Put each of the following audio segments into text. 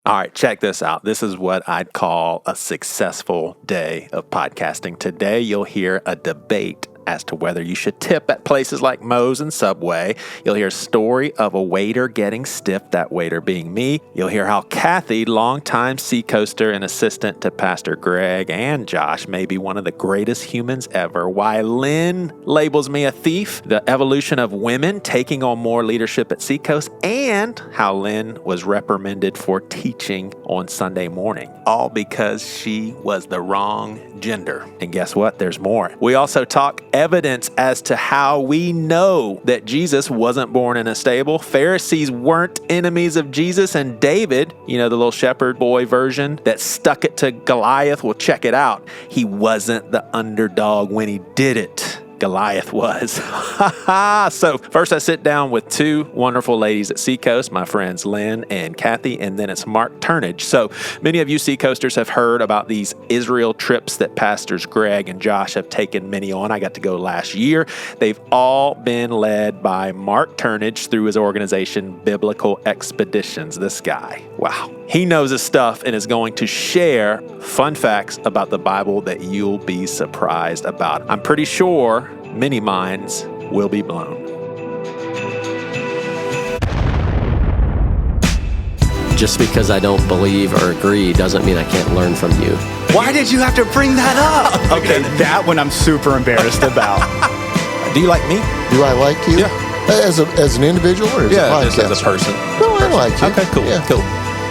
All right, check this out. This is what I'd call a successful day of podcasting. Today, you'll hear a debate as to whether you should tip at places like Moe's and Subway. You'll hear a story of a waiter getting stiffed, that waiter being me. You'll hear how Kathy, longtime Seacoaster and assistant to Pastor Greg and Josh, may be one of the greatest humans ever. Why Lynne labels me a thief. The evolution of women taking on more leadership at Seacoast, and how Lynne was reprimanded for teaching on Sunday morning. All because she was the wrong gender. And guess what? There's more. We also talk evidence as to how we know that Jesus wasn't born in a stable. Pharisees weren't enemies of Jesus, and David, the little shepherd boy version that stuck it to Goliath, well, check it out. He wasn't the underdog when he did it. Goliath was. So first I sit down with two wonderful ladies at Seacoast, my friends Lynne and Kathy, and then it's Marc Turnage. So many of you Seacoasters have heard about these Israel trips that Pastors Greg and Josh have taken many on. I got to go last year. They've all been led by Marc Turnage through his organization, Biblical Expeditions. This guy, wow. He knows his stuff and is going to share fun facts about the Bible that you'll be surprised about. I'm pretty sure many minds will be blown. Just because I don't believe or agree doesn't mean I can't learn from you. Why did you have to bring that up? Okay, that one I'm super embarrassed about. Do you like me? Do I like you? Yeah. As an individual or as a podcast? Just as a person. No, I like you. Okay, cool. Yeah. Cool.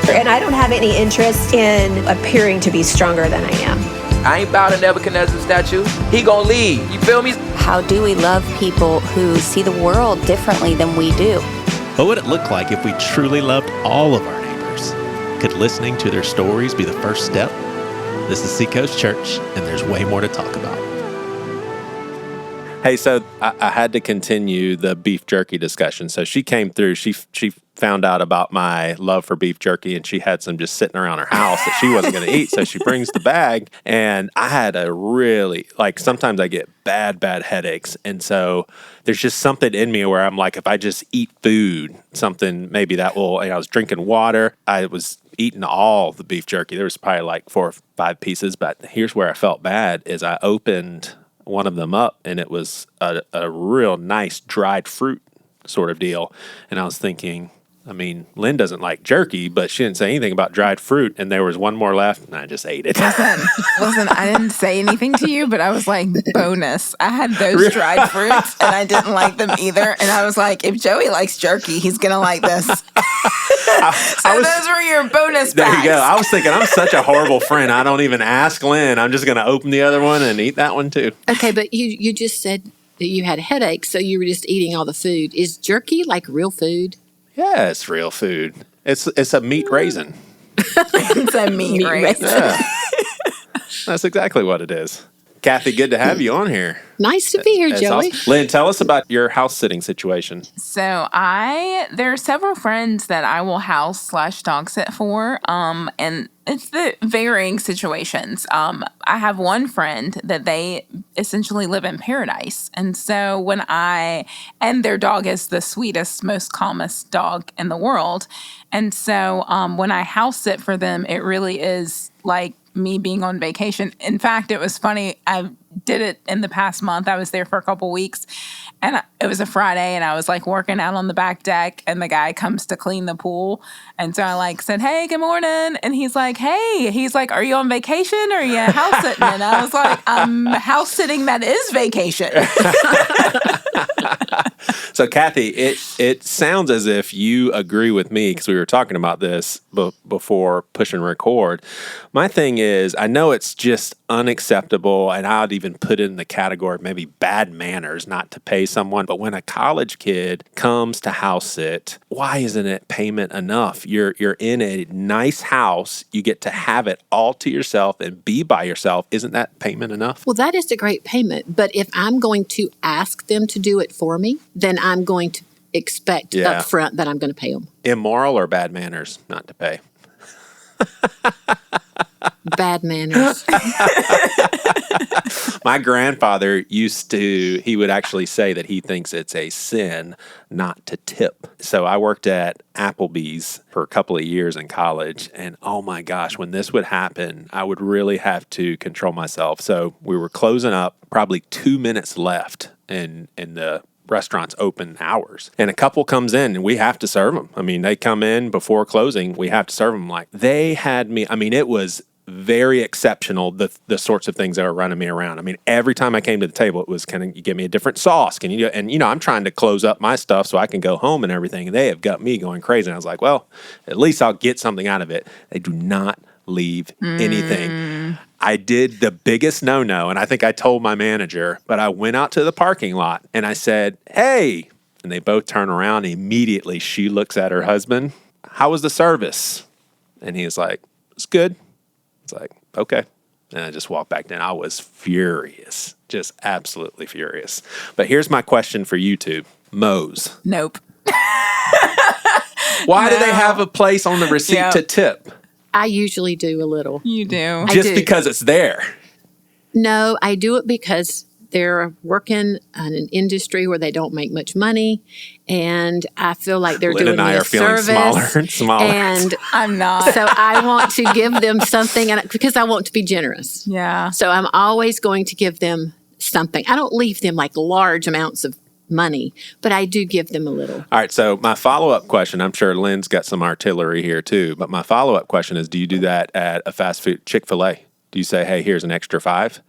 And I don't have any interest in appearing to be stronger than I am. I ain't bow to Nebuchadnezzar's statue. He gonna lead. You feel me? How do we love people who see the world differently than we do? What would it look like if we truly loved all of our neighbors? Could listening to their stories be the first step? This is Seacoast Church, and there's way more to talk about. Hey, so I had to continue the beef jerky discussion. So she came through. She found out about my love for beef jerky, and she had some just sitting around her house that she wasn't going to eat. So she brings the bag, and I had a really, sometimes I get bad headaches. And so there's just something in me where I'm like, if I just eat food, something, maybe that will, I was drinking water. I was eating all the beef jerky. There was probably like 4 or 5 pieces, but here's where I felt bad is I opened one of them up, and it was a real nice dried fruit sort of deal. And I was thinking, Lynne doesn't like jerky, but she didn't say anything about dried fruit, and there was one more left, and I just ate it. Listen, I didn't say anything to you, but I was like, bonus. I had those dried fruits, and I didn't like them either. And I was like, if Joey likes jerky, he's going to like this. Those were your bonus There bags. you go. I was thinking, I'm such a horrible friend. I don't even ask Lynne. I'm just going to open the other one and eat that one too. Okay, but you just said that you had a headache, so you were just eating all the food. Is jerky like real food? Yeah, it's real food. It's a meat raisin. It's a meat raisin. Yeah. That's exactly what it is. Kathy, good to have you on here. Nice to be here, That's Joey. Awesome. Lynne, tell us about your house sitting situation. So there are several friends that I will house/dog sit for, and it's the varying situations. I have one friend that they essentially live in paradise, and so and their dog is the sweetest, most calmest dog in the world, and so when I house sit for them, it really is like me being on vacation. In fact, it was funny. I did it in the past month. I was there for a couple weeks, and it was a Friday, and I was working out on the back deck, and the guy comes to clean the pool. And so I said, "Hey, good morning." And he's like, "Hey," he's like, "Are you on vacation or are you house sitting?" And I was like, "I'm house sitting. That is vacation." So, Kathy, it sounds as if you agree with me, because we were talking about this before pushing record. My thing is, I know it's just unacceptable, and I'd even put it in the category of maybe bad manners not to pay someone. But when a college kid comes to house sit, why isn't it payment enough? You're in a nice house. You get to have it all to yourself and be by yourself. Isn't that payment enough? Well, that is a great payment. But if I'm going to ask them to do it for me, then I'm going to expect up front that I'm going to pay them. Immoral or bad manners not to pay? Bad manners. My grandfather he would actually say that he thinks it's a sin not to tip. So I worked at Applebee's for a couple of years in college, and oh my gosh, when this would happen, I would really have to control myself. So we were closing up, probably 2 minutes left in the restaurant's open hours. And a couple comes in and we have to serve them. I mean, they come in before closing, we have to serve them. Like, they had me, I mean, it was very exceptional, the sorts of things that were running me around. I mean, every time I came to the table, it was, can you give me a different sauce? Can you? And, I'm trying to close up my stuff so I can go home and everything. And they have got me going crazy. And I was like, well, at least I'll get something out of it. They do not leave anything. I did the biggest no-no, and I think I told my manager, but I went out to the parking lot and I said, hey, and they both turn around. And immediately she looks at her husband. How was the service? And he was like, it's good. It's like, okay. And I just walked back down. I was furious, just absolutely furious. But here's my question for you two. Moe's. Nope. Why do they have a place on the receipt to tip? I usually do a little. You do. Just because it's there. No, I do it because they're working in an industry where they don't make much money, and I feel like they're Lynn doing and I me are a feeling service. smaller and smaller. And I'm not. so I want to give them something, and because I want to be generous. Yeah. So I'm always going to give them something. I don't leave them like large amounts of money, but I do give them a little. All right, so my follow-up question, I'm sure Lynn's got some artillery here too, but my follow-up question is, do you do that at a fast food, Chick-fil-A? Do you say, hey, here's an extra $5?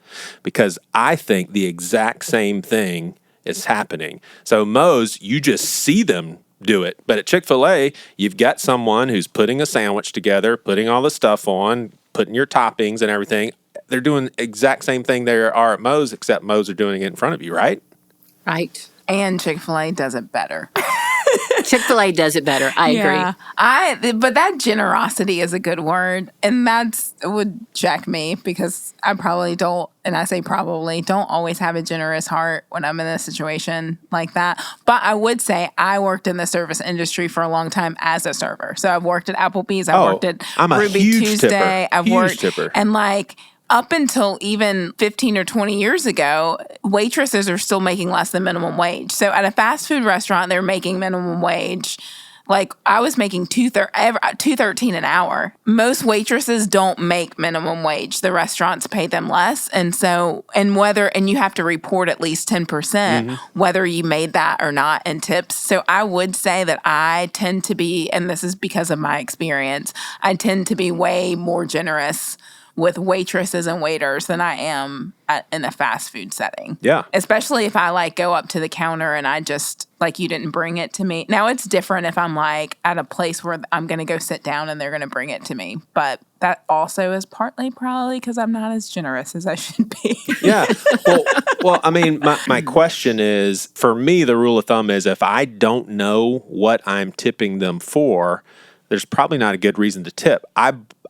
Because I think the exact same thing is happening. So Moe's, you just see them do it. But at Chick-fil-A, you've got someone who's putting a sandwich together, putting all the stuff on, putting your toppings and everything. They're doing the exact same thing they are at Moe's, except Moe's are doing it in front of you, right? Right. And Chick-fil-A does it better. Chick-fil-A does it better. I agree. But that generosity is a good word. And would check me because I probably don't, and I say probably, don't always have a generous heart when I'm in a situation like that. But I would say I worked in the service industry for a long time as a server. So I've worked at Applebee's. I've worked at I'm a Ruby huge Tuesday. Tipper. I've Huge worked, tipper. and like, up until even 15 or 20 years ago, waitresses are still making less than minimum wage. So at a fast food restaurant, they're making minimum wage. Like, I was making $2.13 an hour. Most waitresses don't make minimum wage. The restaurants pay them less. And so, and you have to report at least 10%, whether you made that or not in tips. So I would say that I tend to be, and this is because of my experience, I tend to be way more generous with waitresses and waiters than I am in a fast food setting. Yeah. Especially if I go up to the counter and I just, you didn't bring it to me. Now it's different if I'm at a place where I'm going to go sit down and they're going to bring it to me. But that also is partly probably because I'm not as generous as I should be. Yeah. Well, I mean, my question is, for me, the rule of thumb is if I don't know what I'm tipping them for, there's probably not a good reason to tip.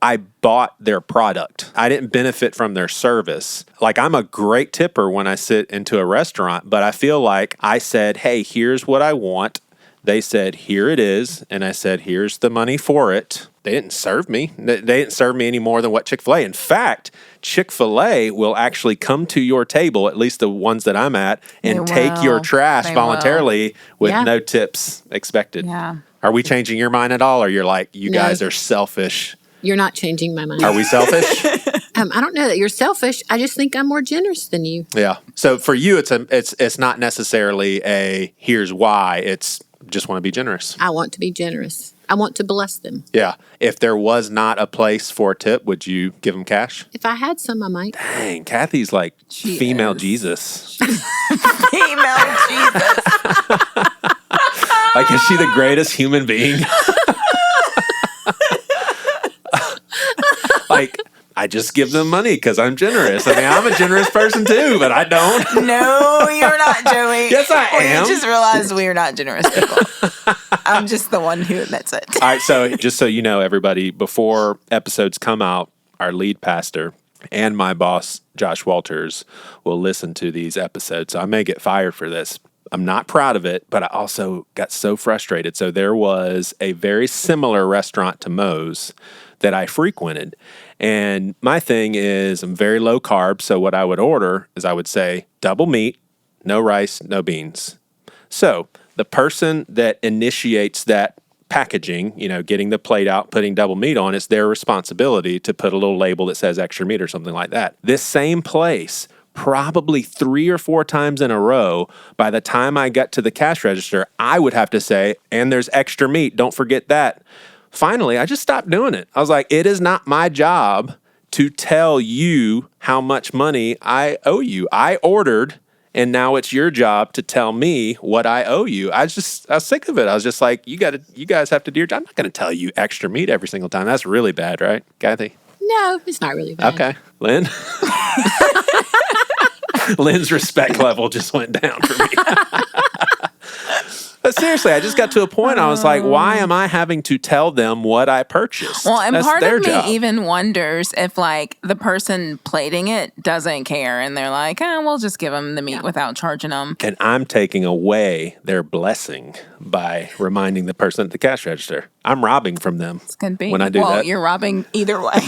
I bought their product. I didn't benefit from their service. I'm a great tipper when I sit into a restaurant, but I feel like I said, hey, here's what I want. They said, here it is. And I said, here's the money for it. They didn't serve me. They didn't serve me any more than what Chick-fil-A. In fact, Chick-fil-A will actually come to your table, at least the ones that I'm at, and take your trash voluntarily with no tips expected. Yeah. Are we changing your mind at all? Or you're like, you guys are selfish? You're not changing my mind. Are we selfish? I don't know that you're selfish. I just think I'm more generous than you. Yeah. So for you, it's not necessarily a here's why. It's just want to be generous. I want to be generous. I want to bless them. Yeah. If there was not a place for a tip, would you give them cash? If I had some, I might. Dang, Kathy's like female Jesus. Female Jesus. Is she the greatest human being? I just give them money because I'm generous. I mean, I'm a generous person too, but I don't. No, you're not, Joey. Yes, I am. You just realized we are not generous people. I'm just the one who admits it. All right, so just so you know, everybody, before episodes come out, our lead pastor and my boss, Josh Walters, will listen to these episodes. So I may get fired for this. I'm not proud of it, but I also got so frustrated. So there was a very similar restaurant to Moe's that I frequented. And my thing is I'm very low carb. So what I would order is I would say double meat, no rice, no beans. So the person that initiates that packaging, getting the plate out, putting double meat on, it's their responsibility to put a little label that says extra meat or something like that. This same place, probably 3 or 4 times in a row, by the time I got to the cash register, I would have to say, and there's extra meat, don't forget that. Finally, I just stopped doing it. I was like, it is not my job to tell you how much money I owe you. I ordered, and now it's your job to tell me what I owe you. I was sick of it. I was just like, you guys have to do your job. I'm not going to tell you extra meat every single time. That's really bad, right, Kathy? No, it's not really bad. Okay. Lynn? Lynn's respect level just went down for me. But seriously, I just got to a point I was like, why am I having to tell them what I purchased? Well, and That's part their of me job. even wonders if, like, the person plating it doesn't care and they're like, we'll just give them the meat without charging them. And I'm taking away their blessing by reminding the person at the cash register. I'm robbing from them. It's going to be. When I do well, that. You're robbing either way.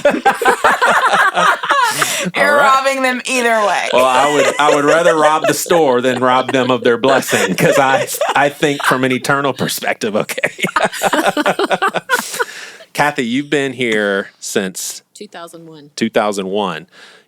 You're robbing them either way. Well, I would rather rob the store than rob them of their blessing, because I think from an eternal perspective, okay. Kathy, you've been here since 2001.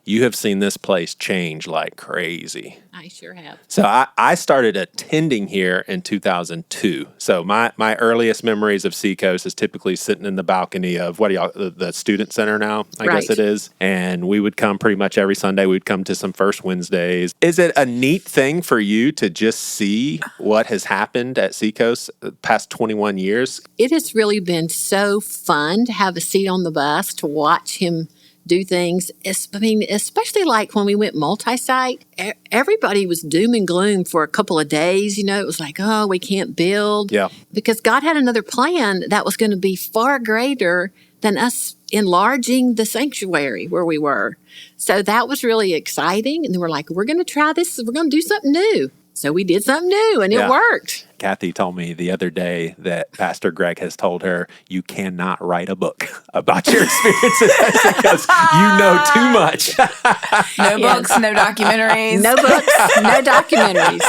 You have seen this place change like crazy. I sure have. So I started attending here in 2002. So my earliest memories of Seacoast is typically sitting in the balcony of the student center now, I guess it is. And we would come pretty much every Sunday. We'd come to some First Wednesdays. Is it a neat thing for you to just see what has happened at Seacoast the past 21 years? It has really been so fun to have a seat on the bus, to watch him do things. Especially like when we went multi-site, everybody was doom and gloom for a couple of days. It was like, oh, we can't build. Yeah. Because God had another plan that was going to be far greater than us enlarging the sanctuary where we were. So that was really exciting. And then we're like, we're going to try this. We're going to do something new. So we did something new, and it worked. Kathy told me the other day that Pastor Greg has told her, you cannot write a book about your experiences because you know too much. No books, no documentaries. No books, no documentaries.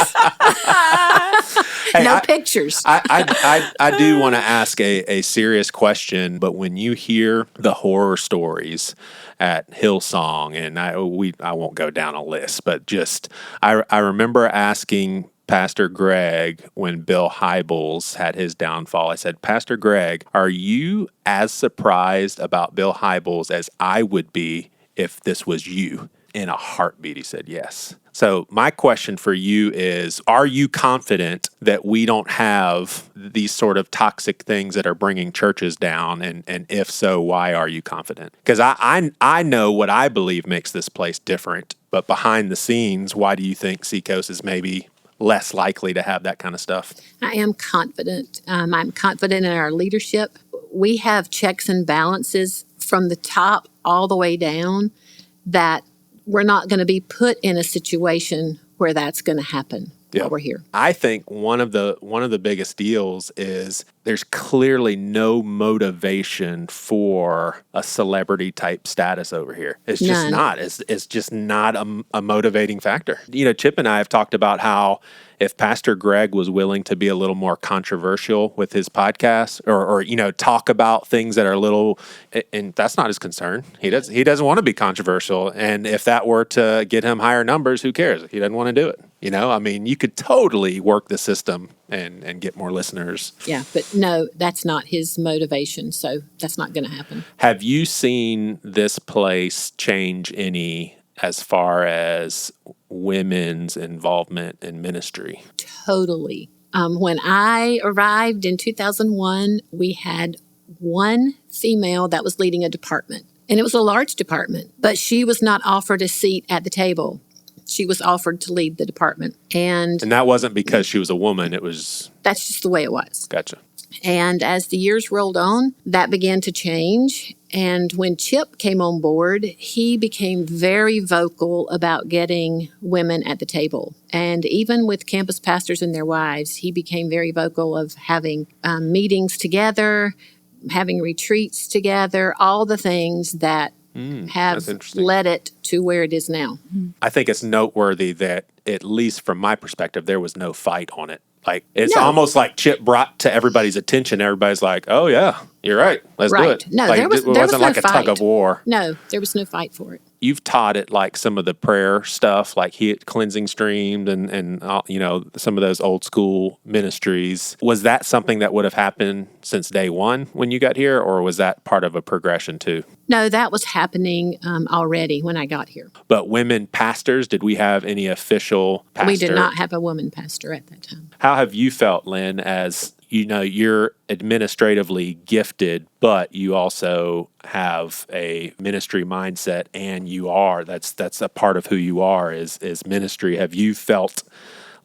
No pictures. I do want to ask a serious question, but when you hear the horror stories at Hillsong, and I won't go down a list, but just I remember asking Pastor Greg when Bill Hybels had his downfall. I said, Pastor Greg, are you as surprised about Bill Hybels as I would be if this was you? In a heartbeat, he said yes. So my question for you is, are you confident that we don't have these sort of toxic things that are bringing churches down? And if so, why are you confident? Because I know what I believe makes this place different, but behind the scenes, why do you think Seacoast is maybe less likely to have that kind of stuff? I am confident. I'm confident in our leadership. We have checks and balances from the top all the way down that we're not going to be put in a situation where that's going to happen while we're here. I think one of the biggest deals is there's clearly no motivation for a celebrity type status over here. It's just None. not. It's just not a motivating factor. Chip and I have talked about how if Pastor Greg was willing to be a little more controversial with his podcast or talk about things that are a little, and that's not his concern. He doesn't want to be controversial. And if that were to get him higher numbers, who cares? He doesn't want to do it. You could totally work the system and get more listeners. Yeah, but no, that's not his motivation. So that's not going to happen. Have you seen this place change any as far as women's involvement in ministry? Totally. When I arrived in 2001, we had one female that was leading a department. And it was a large department, but she was not offered a seat at the table. She was offered to lead the department. And that wasn't because she was a woman. It was... That's just the way it was. Gotcha. And as the years rolled on, that began to change. And when Chip came on board, he became very vocal about getting women at the table. And even with campus pastors and their wives, he became very vocal of having meetings together, having retreats together, all the things that have led it to where it is now. I think it's noteworthy that, at least from my perspective, there was no fight on it. Like, it's almost like Chip brought to everybody's attention. Everybody's like, oh, yeah, you're right. Let's do it. No, like, there was wasn't no like a fight. tug of war. No, there was no fight for it. You've taught it like some of the prayer stuff, like cleansing streams and some of those old school ministries. Was that something that would have happened since day one when you got here, or was that part of a progression too? No, that was happening already when I got here. But women pastors, did we have any official pastor? We did not have a woman pastor at that time. How have you felt, Lynn, as you're administratively gifted, but you also have a ministry mindset, and that's a part of who you are is ministry. Have you felt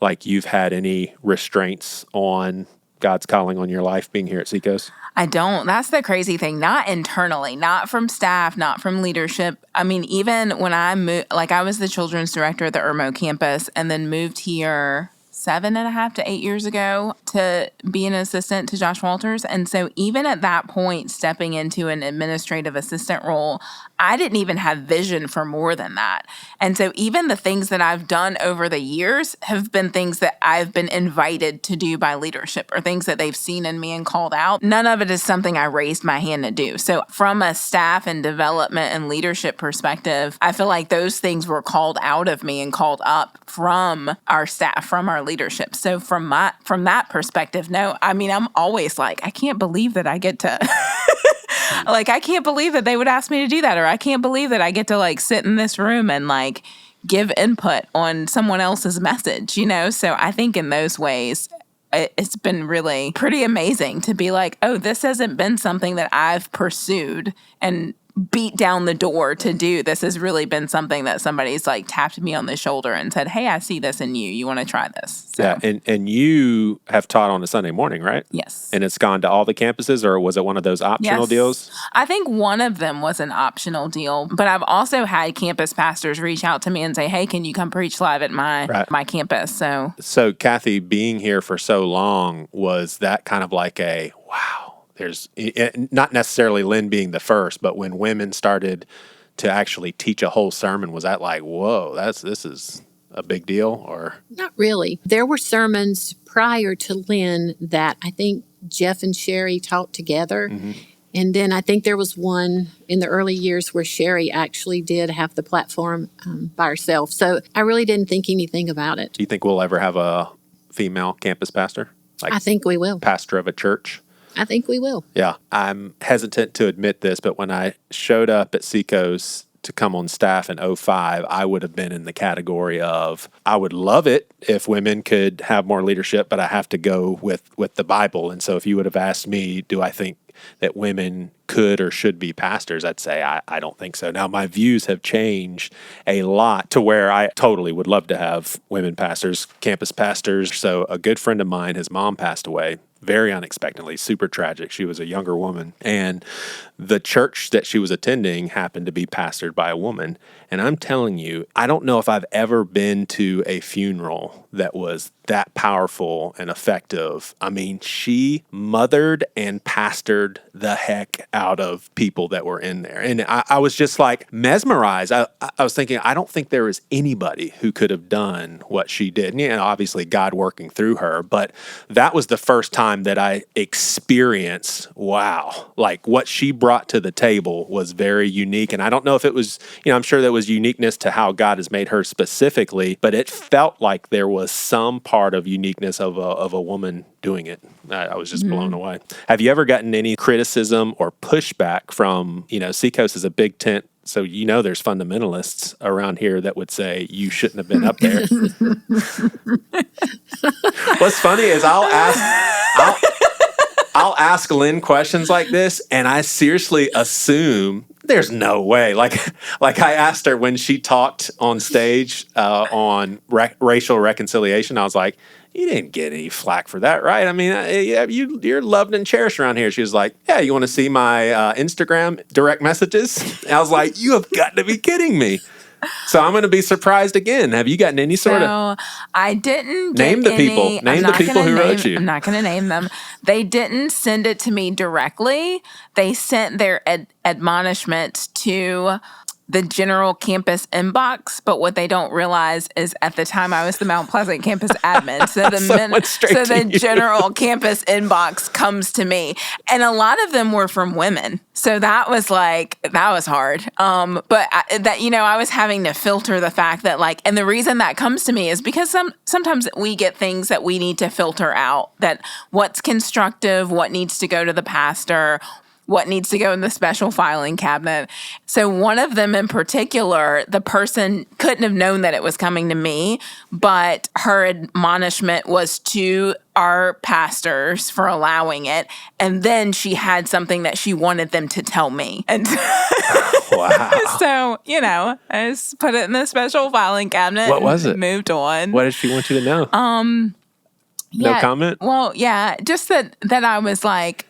like you've had any restraints on God's calling on your life being here at Seacoast? I don't. That's the crazy thing. Not internally, not from staff, not from leadership. I mean, even when I moved, like I was the children's director at the Irmo campus and then moved here 7.5 to 8 years ago to be an assistant to Josh Walters. And so even at that point, stepping into an administrative assistant role, I didn't even have vision for more than that. And so even the things that I've done over the years have been things that I've been invited to do by leadership or things that they've seen in me and called out. None of it is something I raised my hand to do. So from a staff and development and leadership perspective, I feel like those things were called out of me and called up from our staff, from our leadership. So from that perspective, no, I mean, I'm always like, I can't believe that I get to like, I can't believe that they would ask me to do that, or I can't believe that I get to like sit in this room and like give input on someone else's message, So I think in those ways, it's been really pretty amazing to be like, oh, this hasn't been something that I've pursued and beat down the door to do. This has really been something that somebody's like tapped me on the shoulder and said, hey, I see this in you. You want to try this? So. Yeah, and you have taught on a Sunday morning, right? Yes. And it's gone to all the campuses, or was it one of those optional deals? I think one of them was an optional deal, but I've also had campus pastors reach out to me and say, hey, can you come preach live at my campus? So Kathy, being here for so long, was that kind of like a, wow, there's not necessarily Lynn being the first, but when women started to actually teach a whole sermon, was that like, whoa, this is a big deal? Or not really. There were sermons prior to Lynn that I think Jeff and Sherry taught together. Mm-hmm. And then I think there was one in the early years where Sherry actually did have the platform by herself. So I really didn't think anything about it. Do you think we'll ever have a female campus pastor? I think we will. Pastor of a church? I think we will. Yeah. I'm hesitant to admit this, but when I showed up at Seacoast to come on staff in 2005, I would have been in the category of, I would love it if women could have more leadership, but I have to go with the Bible. And so if you would have asked me, do I think that women could or should be pastors, I'd say I don't think so. Now, my views have changed a lot to where I totally would love to have women pastors, campus pastors. So a good friend of mine, his mom passed away very unexpectedly, super tragic. She was a younger woman, and the church that she was attending happened to be pastored by a woman. And I'm telling you, I don't know if I've ever been to a funeral that was that powerful and effective. I mean, she mothered and pastored the heck out of people that were in there. And I was just like mesmerized. I was thinking, I don't think there is anybody who could have done what she did. And obviously God working through her, but that was the first time that I experienced, wow, like what she brought to the table was very unique. And I don't know if it was, I'm sure there was uniqueness to how God has made her specifically, but it felt like there was some part of uniqueness of a woman doing it. I was just blown away. Have you ever gotten any criticism or pushback from, Seacoast is a big tent, so there's fundamentalists around here that would say you shouldn't have been up there. What's funny is I'll ask Lynn questions like this, and I seriously assume there's no way. Like I asked her when she talked on stage on racial reconciliation, I was like, you didn't get any flack for that, right? I mean, you're loved and cherished around here. She was like, yeah, you want to see my Instagram direct messages? And I was like, you have got to be kidding me. So I'm going to be surprised again. Have you gotten any sort of... I didn't Name the people. Name the people who wrote you. I'm not going to name them. They didn't send it to me directly. They sent their admonishment to the general campus inbox, but what they don't realize is at the time I was the Mount Pleasant campus admin. So the general campus inbox comes to me. And a lot of them were from women. So that was hard. I was having to filter the fact that and the reason that comes to me is because sometimes we get things that we need to filter out, that what's constructive, what needs to go to the pastor, what needs to go in the special filing cabinet. So one of them in particular, the person couldn't have known that it was coming to me, but her admonishment was to our pastors for allowing it. And then she had something that she wanted them to tell me. And wow. So, I just put it in the special filing cabinet. What was it? Moved on. What did she want you to know? No comment? Well, yeah, just that I was stepping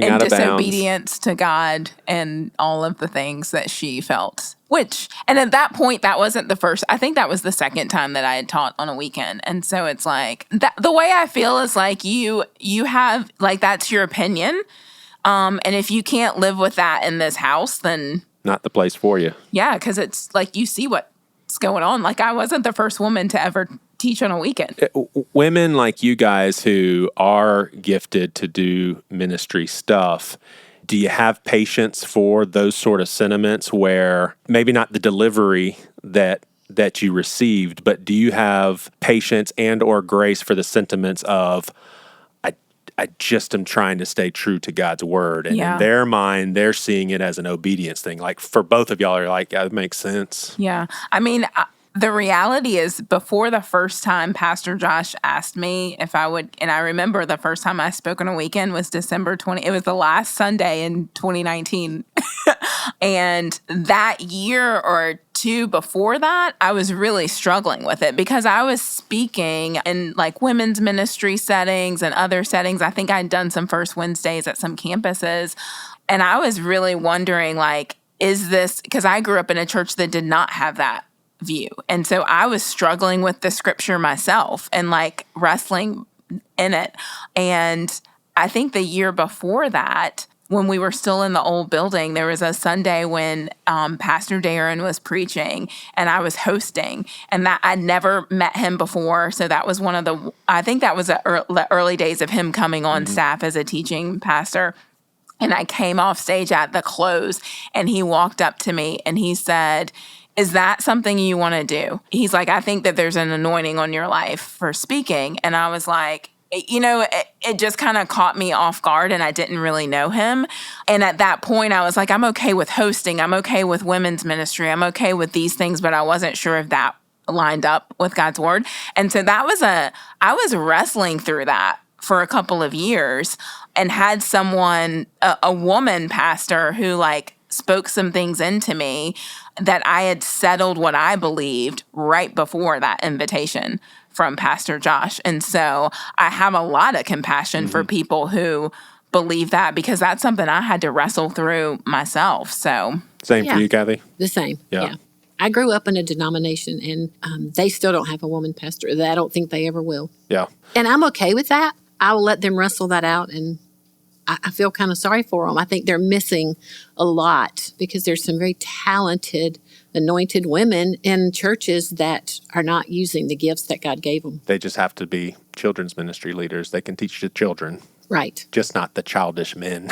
in out of disobedience to God and all of the things that she felt. And at that point, that wasn't the first. I think that was the second time that I had taught on a weekend. And so it's the way I feel is you have, that's your opinion. And if you can't live with that in this house, then... Not the place for you. Yeah, because it's you see what's going on. I wasn't the first woman to ever teach on a weekend. Women like you guys who are gifted to do ministry stuff, do you have patience for those sort of sentiments where maybe not the delivery that you received, but do you have patience and or grace for the sentiments of, I just am trying to stay true to God's word. And in their mind, they're seeing it as an obedience thing. For both of y'all are yeah, that makes sense. Yeah. I mean, the reality is before the first time Pastor Josh asked me if I would, and I remember the first time I spoke on a weekend was December 20. It was the last Sunday in 2019. And that year or two before that, I was really struggling with it because I was speaking in women's ministry settings and other settings. I think I'd done some First Wednesdays at some campuses. And I was really wondering, is this, because I grew up in a church that did not have that view. And so I was struggling with the scripture myself and wrestling in it. And I think the year before that, when we were still in the old building, there was a Sunday when Pastor Darren was preaching and I was hosting, and that I'd never met him before. So that was I think that was the early days of him coming on staff as a teaching pastor. And I came off stage at the close and he walked up to me and he said, "Is that something you want to do?" He's like, "I think that there's an anointing on your life for speaking." And I was like, it just kind of caught me off guard and I didn't really know him. And at that point, I was like, I'm okay with hosting. I'm okay with women's ministry. I'm okay with these things, but I wasn't sure if that lined up with God's word. And so I was wrestling through that for a couple of years and had someone, a woman pastor who spoke some things into me that I had settled what I believed right before that invitation from Pastor Josh. And so I have a lot of compassion for people who believe that because that's something I had to wrestle through myself. So same for you, Kathy? The same. Yeah. I grew up in a denomination and they still don't have a woman pastor. I don't think they ever will. Yeah. And I'm okay with that. I will let them wrestle that out, and I feel kind of sorry for them. I think they're missing a lot because there's some very talented, anointed women in churches that are not using the gifts that God gave them. They just have to be children's ministry leaders. They can teach the children. Right. Just not the childish men.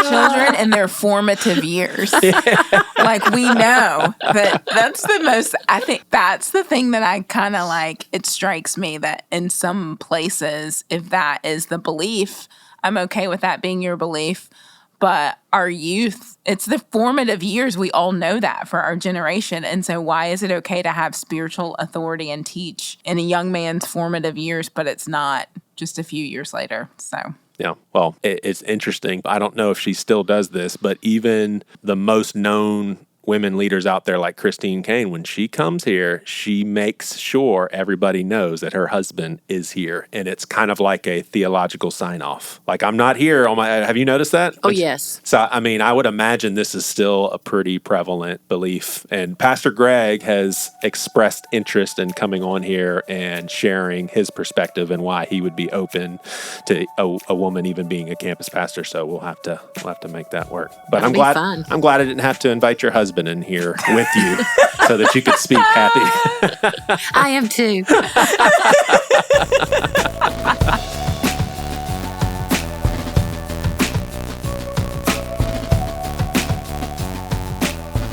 Children in their formative years. We know that's the most, I think that's the thing that I kind of it strikes me that in some places, if that is the belief, I'm okay with that being your belief. But our youth, it's the formative years. We all know that for our generation. And so why is it okay to have spiritual authority and teach in a young man's formative years, but it's not just a few years later? So yeah, well, it's interesting. I don't know if she still does this, but even the most known women leaders out there like Christine Kane, when she comes here, she makes sure everybody knows that her husband is here. And it's kind of like a theological sign off. Like, I'm not here on my, have you noticed that? Oh, yes. So, I mean, I would imagine this is still a pretty prevalent belief. And Pastor Greg has expressed interest in coming on here and sharing his perspective and why he would be open to a woman even being a campus pastor. So we'll have to make that work. But I'm glad I didn't have to invite your husband in here with you so that you could speak, Kathy. I am too.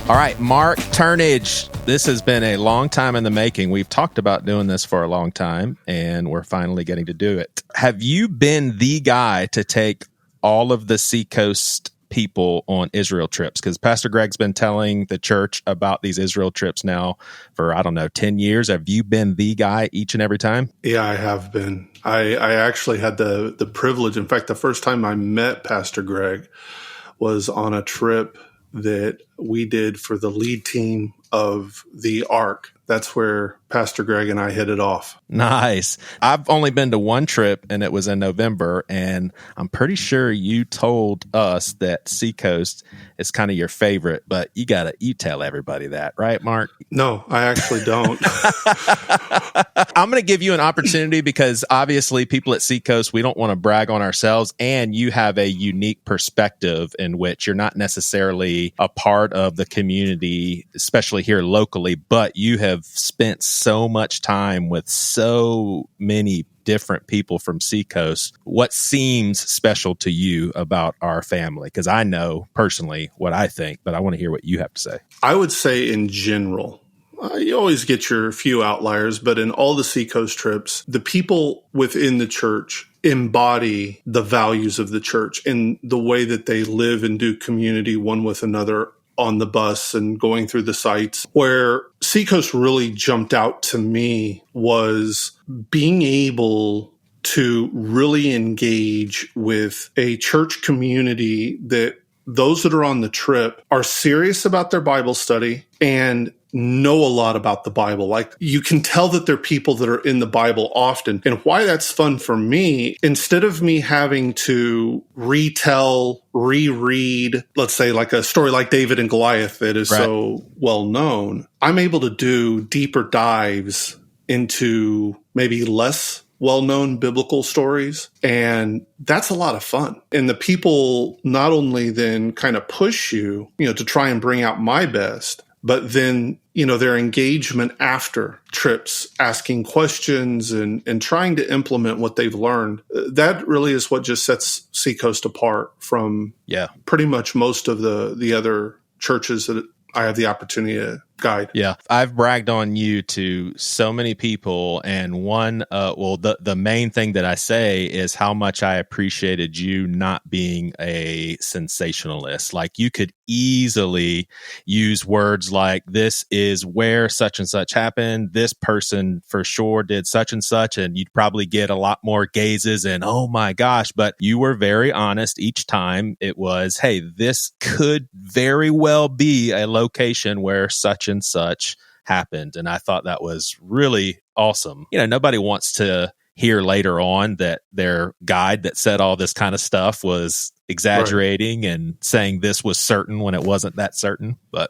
All right, Marc Turnage. This has been a long time in the making. We've talked about doing this for a long time, and we're finally getting to do it. Have you been the guy to take all of the Seacoast people on Israel trips? Because Pastor Greg's been telling the church about these Israel trips now for, 10 years. Have you been the guy each and every time? Yeah, I have been. I actually had the privilege. In fact, the first time I met Pastor Greg was on a trip that we did for the lead team of the Ark. That's where Pastor Greg and I hit it off. Nice. I've only been to one trip, and it was in November, and I'm pretty sure you told us that Seacoast is kind of your favorite, but you tell everybody that, right, Marc? No, I actually don't. I'm going to give you an opportunity because obviously people at Seacoast, we don't want to brag on ourselves, and you have a unique perspective in which you're not necessarily a part of the community, especially here locally, but you have spent so much time with so many different people from Seacoast. What seems special to you about our family? Because I know personally what I think, but I want to hear what you have to say. I would say in general, you always get your few outliers, but in all the Seacoast trips, the people within the church embody the values of the church in the way that they live and do community one with another on the bus and going through the sites. Where Seacoast really jumped out to me was being able to really engage with a church community that those that are on the trip are serious about their Bible study and know a lot about the Bible. Like, you can tell that they're people that are in the Bible often. And why that's fun for me, instead of me having to retell, reread, let's say like a story like David and Goliath that is so well known, I'm able to do deeper dives into maybe less well-known biblical stories. And that's a lot of fun. And the people not only then kind of push you, to try and bring out my best, but then, their engagement after trips, asking questions and trying to implement what they've learned. That really is what just sets Seacoast apart from pretty much most of the other churches that I have the opportunity to guide. Yeah. I've bragged on you to so many people. And one, the main thing that I say is how much I appreciated you not being a sensationalist. Like, you could easily use words like, this is where such and such happened. This person for sure did such and such. And you'd probably get a lot more gazes and, oh my gosh, but you were very honest each time. It was, hey, this could very well be a location where such and such happened. And I thought that was really awesome. Nobody wants to hear later on that their guide that said all this kind of stuff was exaggerating and saying this was certain when it wasn't that certain. But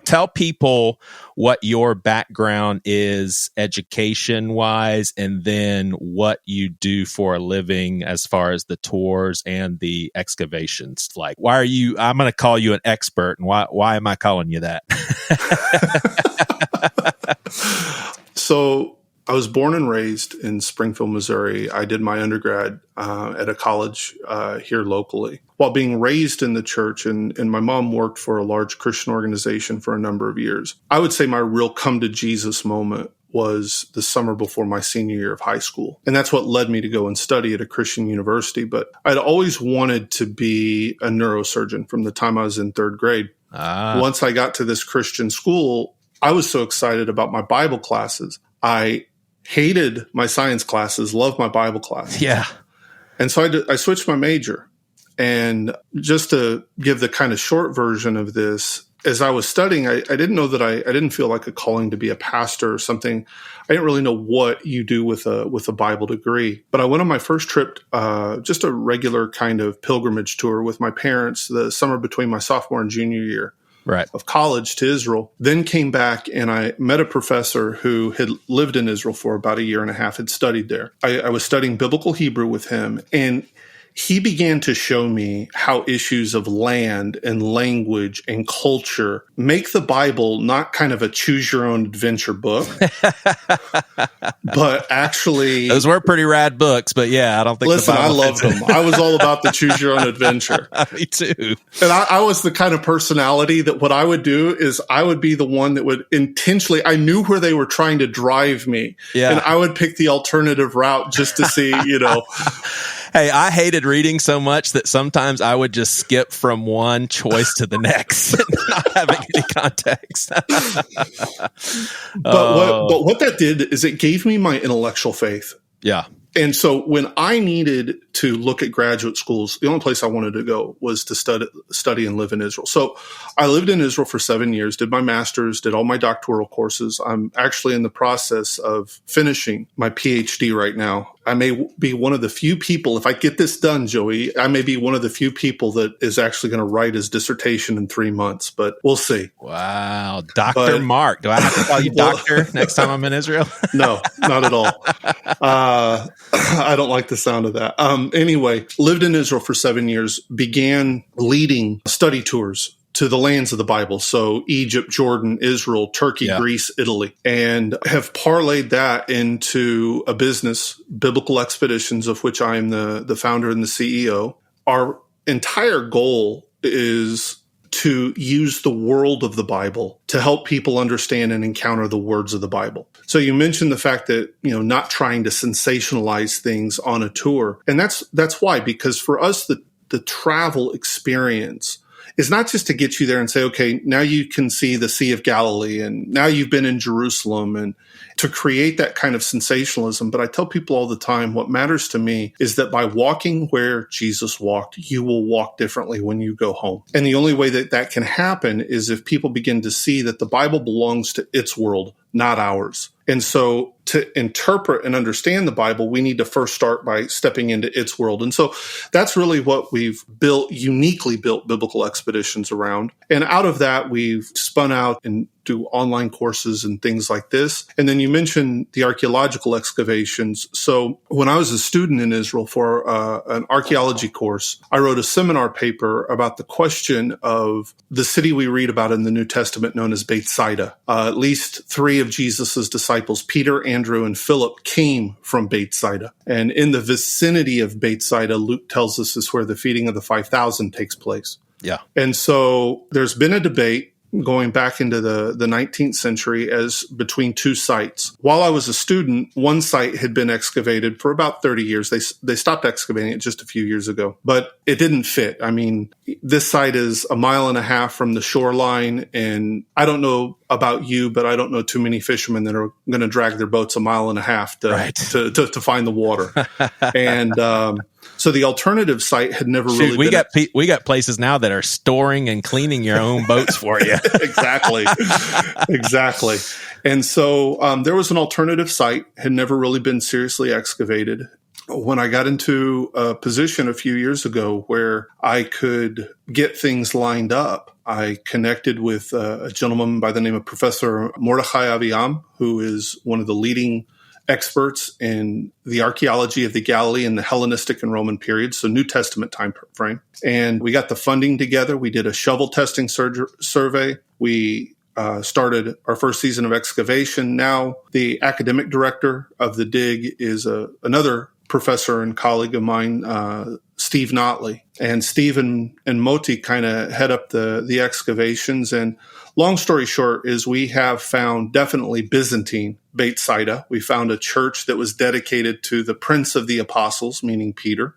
tell people what your background is education wise, and then what you do for a living as far as the tours and the excavations. Like, I'm going to call you an expert, and why am I calling you that? So I was born and raised in Springfield, Missouri. I did my undergrad at a college here locally. While being raised in the church, and my mom worked for a large Christian organization for a number of years, I would say my real come to Jesus moment was the summer before my senior year of high school. And that's what led me to go and study at a Christian university. But I'd always wanted to be a neurosurgeon from the time I was in third grade. Once I got to this Christian school, I was so excited about my Bible classes. I hated my science classes, loved my Bible classes. Yeah. And so I switched my major. And just to give the kind of short version of this, as I was studying, I didn't know that I didn't feel like a calling to be a pastor or something. I didn't really know what you do with a Bible degree. But I went on my first trip, just a regular kind of pilgrimage tour with my parents the summer between my sophomore and junior year of college to Israel. Then came back and I met a professor who had lived in Israel for about a year and a half, had studied there. I was studying biblical Hebrew with him, and he began to show me how issues of land and language and culture make the Bible not kind of a choose-your-own-adventure book, but actually... Those were pretty rad books, but yeah, I don't think Listen, I loved them. I was all about the choose-your-own-adventure. Me too. And I was the kind of personality that what I would do is I would be the one that would intentionally... I knew where they were trying to drive me, and I would pick the alternative route just to see, Hey, I hated reading so much that sometimes I would just skip from one choice to the next, not having any context. But what that did is it gave me my intellectual faith. Yeah. And so when I needed to look at graduate schools, the only place I wanted to go was to study and live in Israel. So I lived in Israel for 7 years, did my master's, did all my doctoral courses. I'm actually in the process of finishing my PhD right now. I may be one of the few people, if I get this done, Joey, I may be one of the few people that is actually going to write his dissertation in 3 months, but we'll see. Wow. Dr. Marc. Do I have to call you doctor next time I'm in Israel? No, not at all. I don't like the sound of that. Anyway, lived in Israel for 7 years, began leading study tours to the lands of the Bible. So Egypt, Jordan, Israel, Turkey, Greece, Italy, and have parlayed that into a business, Biblical Expeditions, of which I am the founder and the CEO. Our entire goal is to use the world of the Bible to help people understand and encounter the words of the Bible. So you mentioned the fact that, not trying to sensationalize things on a tour. And that's why, because for us, the travel experience is not just to get you there and say, okay, now you can see the Sea of Galilee and now you've been in Jerusalem, and to create that kind of sensationalism. But I tell people all the time, what matters to me is that by walking where Jesus walked, you will walk differently when you go home. And the only way that that can happen is if people begin to see that the Bible belongs to its world, not ours. And so to interpret and understand the Bible, we need to first start by stepping into its world. And so that's really what we've uniquely built Biblical Expeditions around. And out of that, we've spun out and do online courses and things like this. And then you mentioned the archaeological excavations. So when I was a student in Israel for an archaeology course, I wrote a seminar paper about the question of the city we read about in the New Testament known as Bethsaida. At least 3 of Jesus's disciples, Peter, Andrew, and Philip, came from Bethsaida. And in the vicinity of Bethsaida, Luke tells us is where the feeding of the 5,000 takes place. Yeah. And so there's been a debate going back into the 19th century as between 2 sites. While I was a student, one site had been excavated for about 30 years. They stopped excavating it just a few years ago, but it didn't fit. I mean, this site is 1.5 miles from the shoreline, and I don't know about you, but I don't know too many fishermen that are going to drag their boats 1.5 miles to find the water. And so the alternative site had never really been. We got places now that are storing and cleaning your own boats for you. Exactly. And so there was an alternative site, had never really been seriously excavated. When I got into a position a few years ago where I could get things lined up, I connected with a gentleman by the name of Professor Mordechai Aviam, who is one of the leading experts in the archaeology of the Galilee in the Hellenistic and Roman periods, so New Testament time frame. And we got the funding together. We did a shovel testing survey. We started our first season of excavation. Now the academic director of the dig is another professor and colleague of mine, Steve Notley. And Steve and Moti kind of head up the excavations. And long story short is we have found definitely Byzantine Bethsaida. We found a church that was dedicated to the Prince of the Apostles, meaning Peter,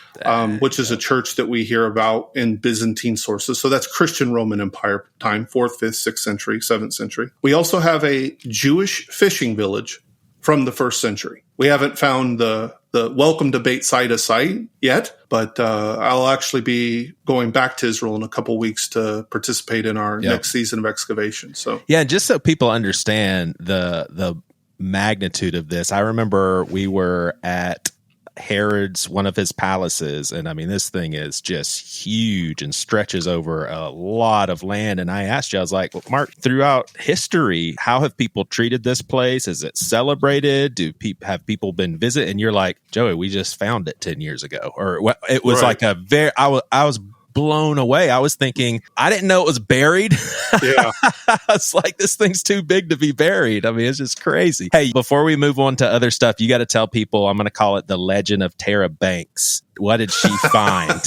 which is a church that we hear about in Byzantine sources. So that's Christian Roman Empire time, 4th, 5th, 6th century, 7th century. We also have a Jewish fishing village from the 1st century. We haven't found the the welcome debate site yet, but I'll actually be going back to Israel in a couple weeks to participate in our next season of excavation. So yeah, just so people understand the magnitude of this, I remember we were at Herod's, one of his palaces, and I mean, this thing is just huge and stretches over a lot of land. And I asked you, I was like, well, Mark, throughout history, how have people treated this place? Is it celebrated? Have people been visit? And you're like, Joey, we just found it 10 years ago. Or it was like a very, I was blown away. I was thinking, I didn't know it was buried. Yeah. I was like, this thing's too big to be buried. I mean, it's just crazy. Hey, before we move on to other stuff, you got to tell people, I'm going to call it the legend of Tara Banks. What did she find?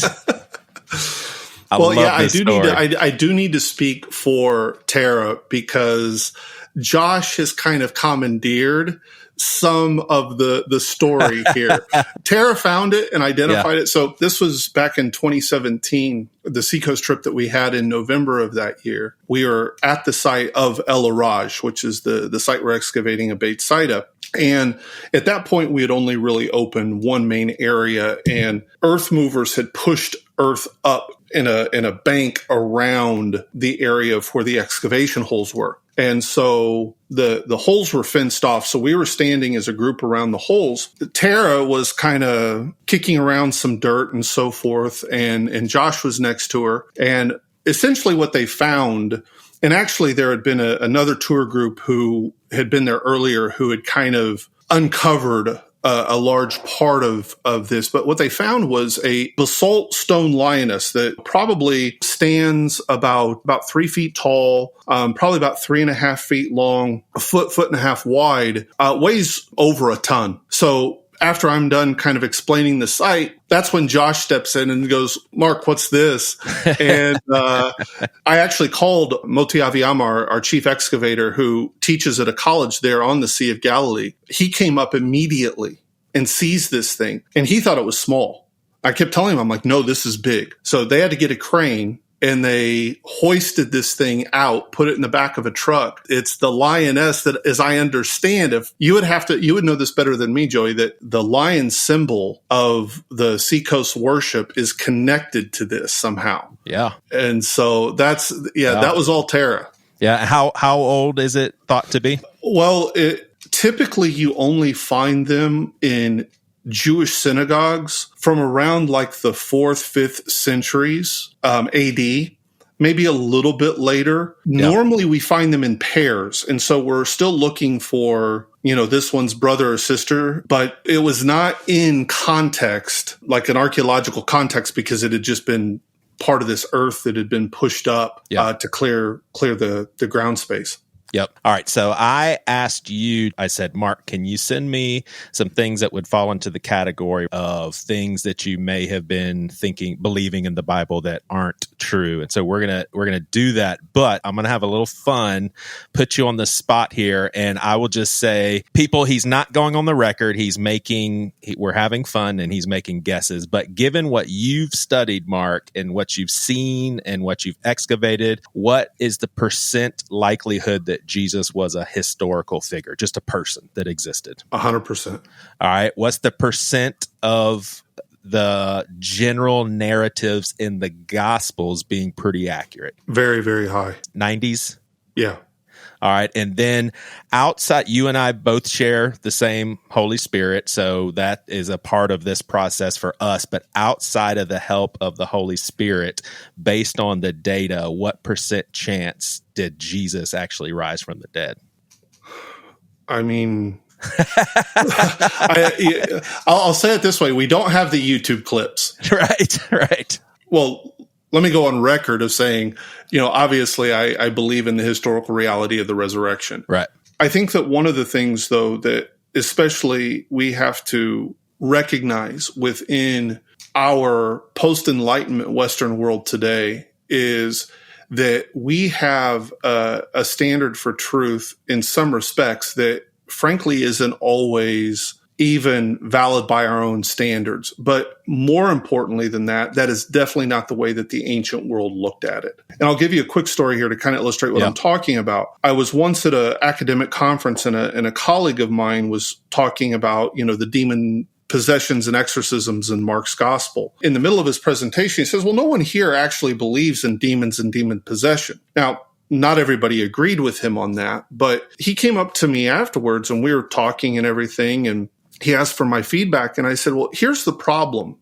I do need to speak for Tara, because Josh has kind of commandeered some of the story here. Tara found it and identified it. So this was back in 2017, the Seacoast trip that we had in November of that year. We were at the site of El Araj, which is the site we're excavating a Beit Saida. And at that point, we had only really opened one main area, and earth movers had pushed earth up in a bank around the area of where the excavation holes were. And so the holes were fenced off. So we were standing as a group around the holes. Tara was kind of kicking around some dirt and so forth. And Josh was next to her. And essentially what they found, and actually there had been another tour group who had been there earlier who had kind of uncovered a large part of this. But what they found was a basalt stone lioness that probably stands about 3 feet tall, probably about 3.5 feet long, a foot and a half wide, weighs over a ton. So after I'm done kind of explaining the site, that's when Josh steps in and goes, Mark, what's this? And I actually called Moti Aviam, our chief excavator, who teaches at a college there on the Sea of Galilee. He came up immediately and sees this thing, and he thought it was small. I kept telling him, I'm like, no, this is big. So they had to get a crane, and they hoisted this thing out, put it in the back of a truck. It's the lioness that, as I understand, you would know this better than me, Joey, that the lion symbol of the Seacoast worship is connected to this somehow. Yeah. And so that was all Tara. Yeah. How old is it thought to be? Well, typically you only find them in Jewish synagogues from around like the 4th, 5th centuries, AD, maybe a little bit later. Yeah. Normally we find them in pairs. And so we're still looking for, this one's brother or sister, but it was not in context, like an archaeological context, because it had just been part of this earth that had been pushed up to clear the ground space. Yep. All right. So I asked you, I said, Mark, can you send me some things that would fall into the category of things that you may have been believing in the Bible that aren't true? And so we're going to do that, but I'm going to have a little fun, put you on the spot here. And I will just say, people, he's not going on the record. We're having fun and he's making guesses. But given what you've studied, Mark, and what you've seen and what you've excavated, what is the percent likelihood that Jesus was a historical figure, just a person that existed? 100%. All right. What's the percent of the general narratives in the Gospels being pretty accurate? Very, very high. 90s? Yeah. All right. And then outside, you and I both share the same Holy Spirit. So that is a part of this process for us. But outside of the help of the Holy Spirit, based on the data, what percent chance did Jesus actually rise from the dead? I mean, I'll say it this way. We don't have the YouTube clips. Right. Well, let me go on record of saying, obviously I believe in the historical reality of the resurrection. Right. I think that one of the things, though, that especially we have to recognize within our post-Enlightenment Western world today is that we have a standard for truth in some respects that, frankly, isn't always even valid by our own standards. But more importantly than that, that is definitely not the way that the ancient world looked at it. And I'll give you a quick story here to kind of illustrate what I'm talking about. I was once at an academic conference and a colleague of mine was talking about, the demon possessions and exorcisms in Mark's gospel. In the middle of his presentation, he says, well, no one here actually believes in demons and demon possession. Now, not everybody agreed with him on that, but he came up to me afterwards and we were talking and everything, and he asked for my feedback. And I said, well, here's the problem.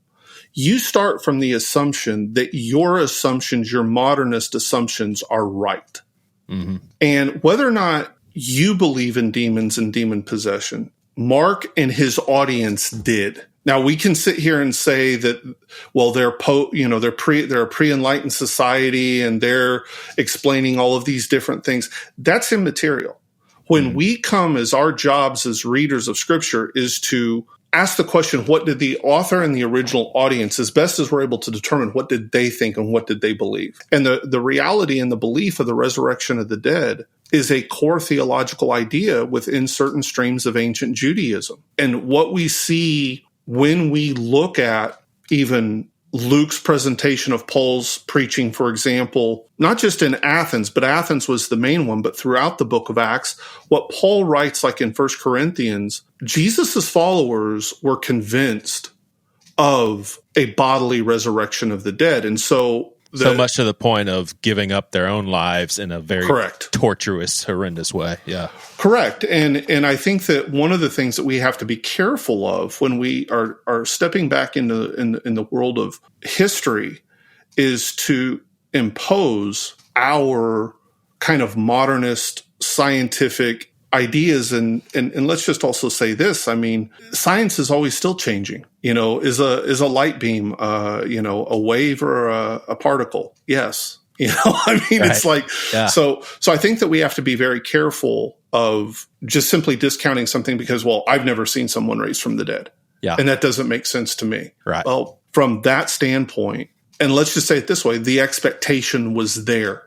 You start from the assumption that your assumptions, your modernist assumptions, are right. Mm-hmm. And whether or not you believe in demons and demon possession, Mark and his audience did. Now we can sit here and say that, well, they're a pre-enlightened society and they're explaining all of these different things. That's immaterial. When we come, as our jobs as readers of Scripture is to ask the question, what did the author and the original audience, as best as we're able to determine, what did they think and what did they believe? And the reality and the belief of the resurrection of the dead is a core theological idea within certain streams of ancient Judaism. And what we see when we look at even Luke's presentation of Paul's preaching, for example, not just in Athens, but Athens was the main one, but throughout the book of Acts, what Paul writes, like in 1 Corinthians, Jesus' followers were convinced of a bodily resurrection of the dead. And so much to the point of giving up their own lives in a very torturous, horrendous way. Yeah. Correct. And I think that one of the things that we have to be careful of when we are stepping back in the world of history is to impose our kind of modernist scientific ideas. And let's just also say this. I mean, science is always still changing. Is a light beam, a wave or a particle? Yes. It's like, so I think that we have to be very careful of just simply discounting something because, well, I've never seen someone raised from the dead. Yeah. And that doesn't make sense to me. Right. Well, from that standpoint, and let's just say it this way, the expectation was there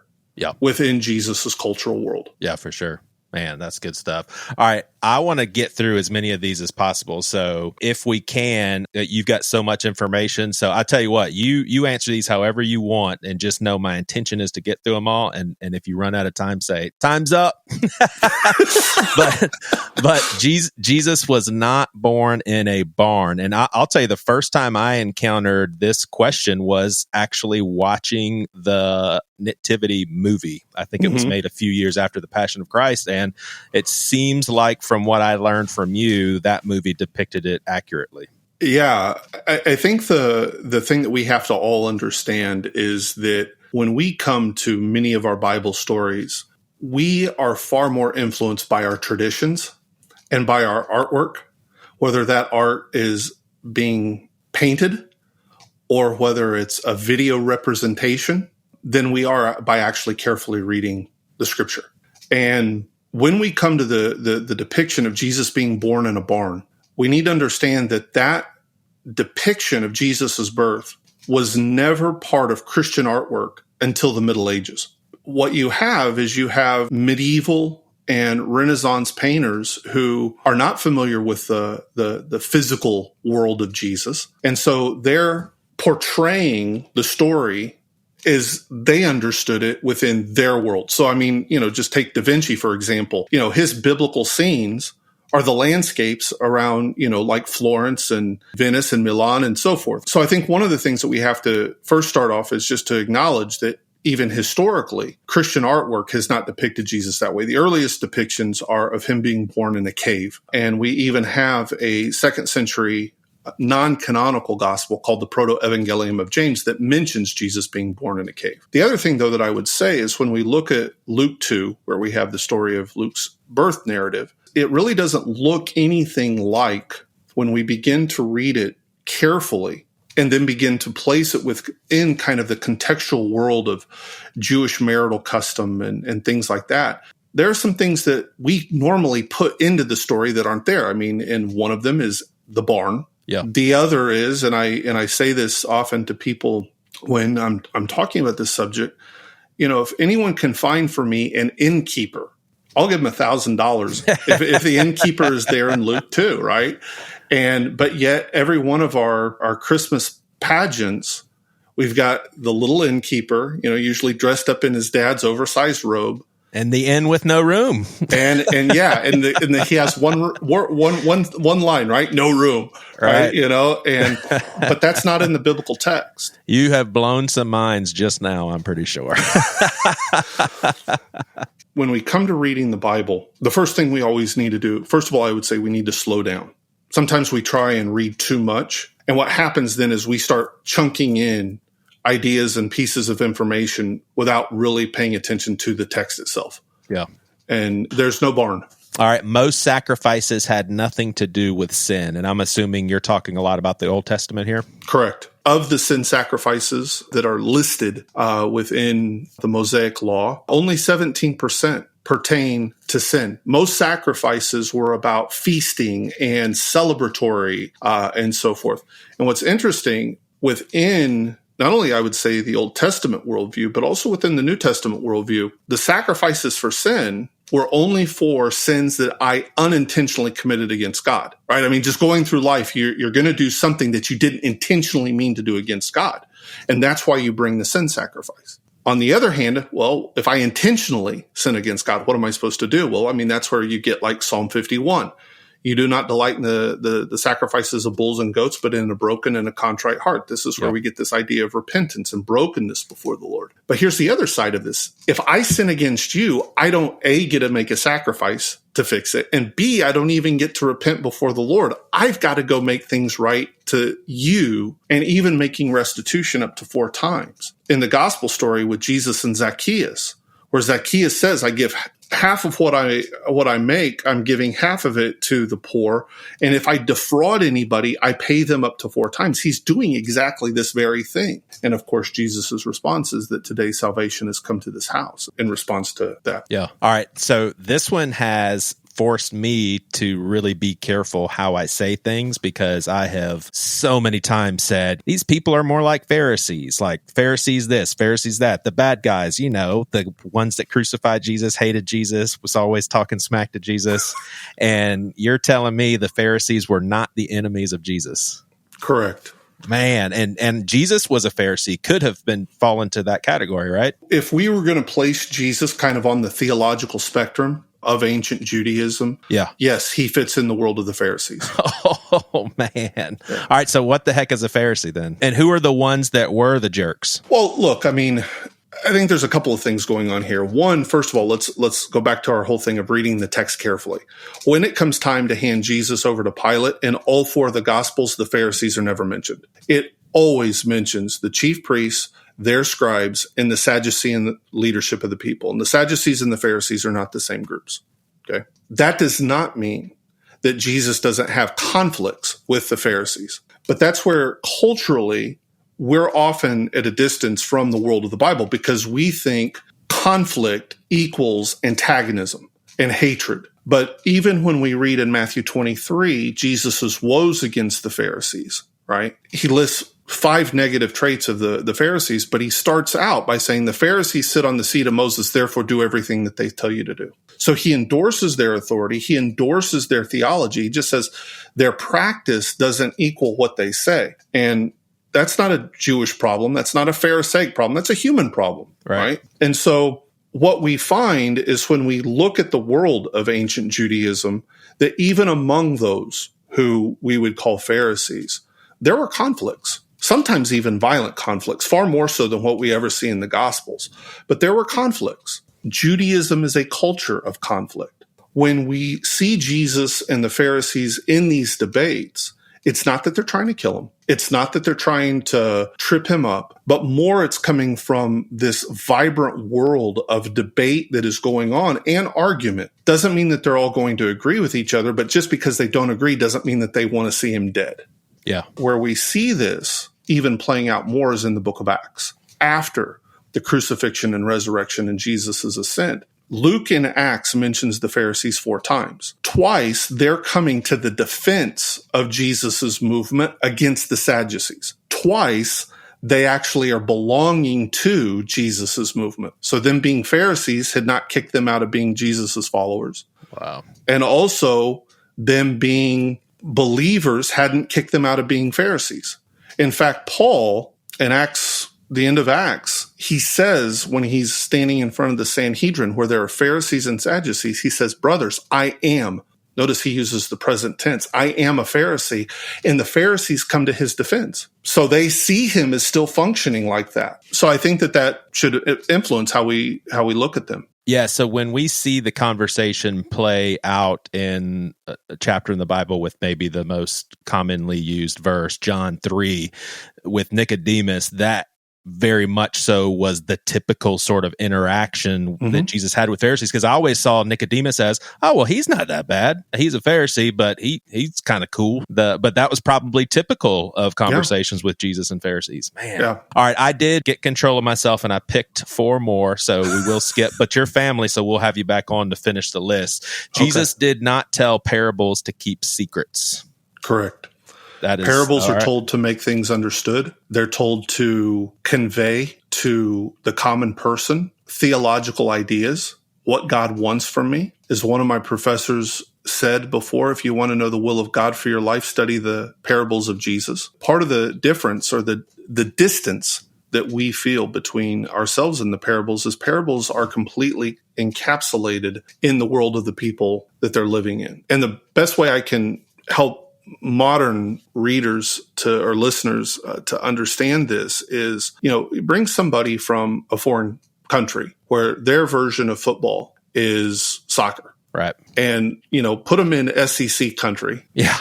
within Jesus's cultural world. Yeah, for sure. Man, that's good stuff. All right. I want to get through as many of these as possible. So if we can, you've got so much information. So I tell you what, you answer these however you want and just know my intention is to get through them all. And if you run out of time, say, time's up. but Jesus was not born in a barn. And I'll tell you, the first time I encountered this question was actually watching the Nativity movie. I think it was made a few years after the Passion of Christ. And it seems like from what I learned from you, that movie depicted it accurately. Yeah. I think the thing that we have to all understand is that when we come to many of our Bible stories, we are far more influenced by our traditions and by our artwork, whether that art is being painted or whether it's a video representation, than we are by actually carefully reading the Scripture. And when we come to the depiction of Jesus being born in a barn, we need to understand that depiction of Jesus's birth was never part of Christian artwork until the Middle Ages. What you have is medieval and Renaissance painters who are not familiar with the physical world of Jesus. And so they're portraying the story is they understood it within their world. So, I mean, just take Da Vinci, for example. His biblical scenes are the landscapes around, like Florence and Venice and Milan and so forth. So I think one of the things that we have to first start off is just to acknowledge that even historically, Christian artwork has not depicted Jesus that way. The earliest depictions are of him being born in a cave. And we even have a 2nd century non-canonical gospel called the Proto-Evangelium of James that mentions Jesus being born in a cave. The other thing, though, that I would say is when we look at Luke 2, where we have the story of Luke's birth narrative, it really doesn't look anything like, when we begin to read it carefully and then begin to place it within kind of the contextual world of Jewish marital custom and things like that. There are some things that we normally put into the story that aren't there. I mean, and one of them is the barn. Yeah. The other is, and I say this often to people when I'm talking about this subject, if anyone can find for me an innkeeper, I'll give them $1,000 if the innkeeper is there in Luke 2, right? But yet every one of our Christmas pageants, we've got the little innkeeper, usually dressed up in his dad's oversized robe, And the inn with no room. and he has one line, right? No room, right? But that's not in the biblical text. You have blown some minds just now, I'm pretty sure. When we come to reading the Bible, the first thing we always need to do, first of all, I would say we need to slow down. Sometimes we try and read too much. And what happens then is we start chunking in ideas and pieces of information without really paying attention to the text itself. Yeah. And there's no barn. All right. Most sacrifices had nothing to do with sin. And I'm assuming you're talking a lot about the Old Testament here? Correct. Of the sin sacrifices that are listed within the Mosaic Law, only 17% pertain to sin. Most sacrifices were about feasting and celebratory and so forth. And what's interesting within not only, I would say, the Old Testament worldview, but also within the New Testament worldview, the sacrifices for sin were only for sins that I unintentionally committed against God, right? I mean, just going through life, you're going to do something that you didn't intentionally mean to do against God. And that's why you bring the sin sacrifice. On the other hand, well, if I intentionally sin against God, what am I supposed to do? Well, I mean, that's where you get like Psalm 51. You do not delight in the sacrifices of bulls and goats, but in a broken and a contrite heart. This is where we get this idea of repentance and brokenness before the Lord. But here's the other side of this. If I sin against you, I don't, A, get to make a sacrifice to fix it, and B, I don't even get to repent before the Lord. I've got to go make things right to you, and even making restitution up to 4 times. In the gospel story with Jesus and Zacchaeus, where Zacchaeus says, I give half of what I make, I'm giving half of it to the poor. And if I defraud anybody, I pay them up to 4 times. He's doing exactly this very thing. And of course, Jesus' response is that today salvation has come to this house in response to that. Yeah. All right. So this one has forced me to really be careful how I say things, because I have so many times said, these people are more like Pharisees this, Pharisees that, the bad guys, the ones that crucified Jesus, hated Jesus, was always talking smack to Jesus. And you're telling me the Pharisees were not the enemies of Jesus? Correct. Man, and Jesus was a Pharisee, could have fallen to that category, right? If we were going to place Jesus kind of on the theological spectrum of ancient Judaism, yes, he fits in the world of the Pharisees. Oh, man. All right, so what the heck is a Pharisee then? And who are the ones that were the jerks? Well, look, I mean, I think there's a couple of things going on here. One, first of all, let's go back to our whole thing of reading the text carefully. When it comes time to hand Jesus over to Pilate, in all 4 of the Gospels, the Pharisees are never mentioned. It always mentions the chief priests, their scribes, and the Sadducean leadership of the people. And the Sadducees and the Pharisees are not the same groups. Okay. That does not mean that Jesus doesn't have conflicts with the Pharisees. But that's where culturally we're often at a distance from the world of the Bible, because we think conflict equals antagonism and hatred. But even when we read in Matthew 23, Jesus' woes against the Pharisees, right? He lists 5 negative traits of the Pharisees, but he starts out by saying the Pharisees sit on the seat of Moses, therefore do everything that they tell you to do. So he endorses their authority. He endorses their theology. He just says their practice doesn't equal what they say. And that's not a Jewish problem. That's not a Pharisaic problem. That's a human problem, right? And so what we find is when we look at the world of ancient Judaism, that even among those who we would call Pharisees, there were conflicts. Sometimes even violent conflicts, far more so than what we ever see in the Gospels. But there were conflicts. Judaism is a culture of conflict. When we see Jesus and the Pharisees in these debates, it's not that they're trying to kill him. It's not that they're trying to trip him up, but more it's coming from this vibrant world of debate that is going on and argument. Doesn't mean that they're all going to agree with each other, but just because they don't agree doesn't mean that they want to see him dead. Yeah. Where we see this even playing out more is in the book of Acts, after the crucifixion and resurrection and Jesus' ascent. Luke in Acts mentions the Pharisees 4 times. Twice, they're coming to the defense of Jesus' movement against the Sadducees. Twice, they actually are belonging to Jesus' movement. So them being Pharisees had not kicked them out of being Jesus' followers. Wow. And also, them being believers hadn't kicked them out of being Pharisees. In fact, Paul in Acts the end of Acts, he says, when he's standing in front of the Sanhedrin where there are Pharisees and Sadducees, he says, brothers, I am. Notice he uses the present tense. I am a Pharisee. And the Pharisees come to his defense. So they see him as still functioning like that. So I think that should influence how we look at them. Yeah, so when we see the conversation play out in a chapter in the Bible with maybe the most commonly used verse, John 3, with Nicodemus, that very much so was the typical sort of interaction that Jesus had with Pharisees. Because I always saw Nicodemus as, oh, well, he's not that bad. He's a Pharisee, but he's kind of cool. But that was probably typical of conversations with Jesus and Pharisees. Man. Yeah. All right, I did get control of myself, and I picked 4 more, so we will skip. But your family, so we'll have you back on to finish the list. Jesus did not tell parables to keep secrets. Correct. Parables are told to make things understood. They're told to convey to the common person theological ideas. What God wants from me, as one of my professors said before, if you want to know the will of God for your life, study the parables of Jesus. Part of the difference or the distance that we feel between ourselves and the parables is parables are completely encapsulated in the world of the people that they're living in. And the best way I can help modern readers or listeners to understand this is, bring somebody from a foreign country where their version of football is soccer. Right. And, put them in SEC country. Yeah.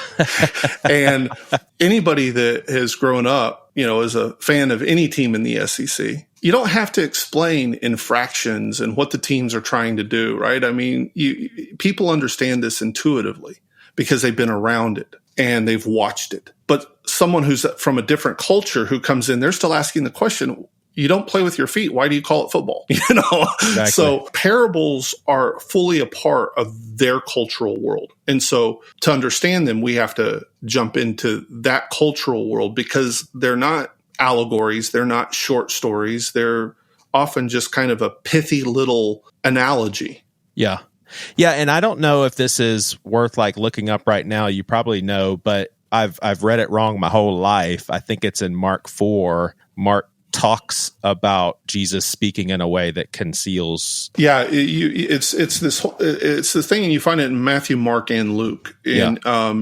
And anybody that has grown up, as a fan of any team in the SEC, you don't have to explain infractions and what the teams are trying to do, right? I mean, people understand this intuitively because they've been around it and they've watched it. But someone who's from a different culture who comes in, they're still asking the question, you don't play with your feet. Why do you call it football? Exactly. So parables are fully a part of their cultural world. And so to understand them, we have to jump into that cultural world because they're not allegories. They're not short stories. They're often just kind of a pithy little analogy. Yeah. Yeah, and I don't know if this is worth looking up right now. You probably know, but I've read it wrong my whole life. I think it's in Mark 4. Mark talks about Jesus speaking in a way that conceals. Yeah, it's the thing, and you find it in Matthew, Mark, and Luke. And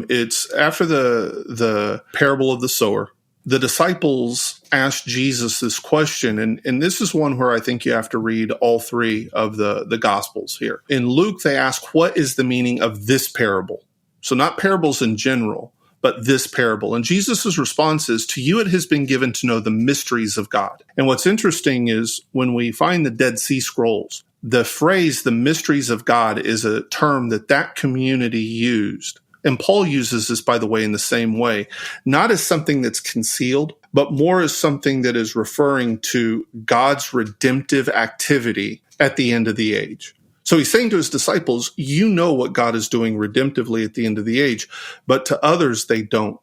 it's after the parable of the sower. The disciples asked Jesus this question, and this is one where I think you have to read all 3 of the Gospels here. In Luke, they ask, what is the meaning of this parable? So not parables in general, but this parable. And Jesus' response is, to you it has been given to know the mysteries of God. And what's interesting is when we find the Dead Sea Scrolls, the phrase, the mysteries of God, is a term that community used. And Paul uses this, by the way, in the same way, not as something that's concealed, but more as something that is referring to God's redemptive activity at the end of the age. So he's saying to his disciples, you know what God is doing redemptively at the end of the age, but to others, they don't.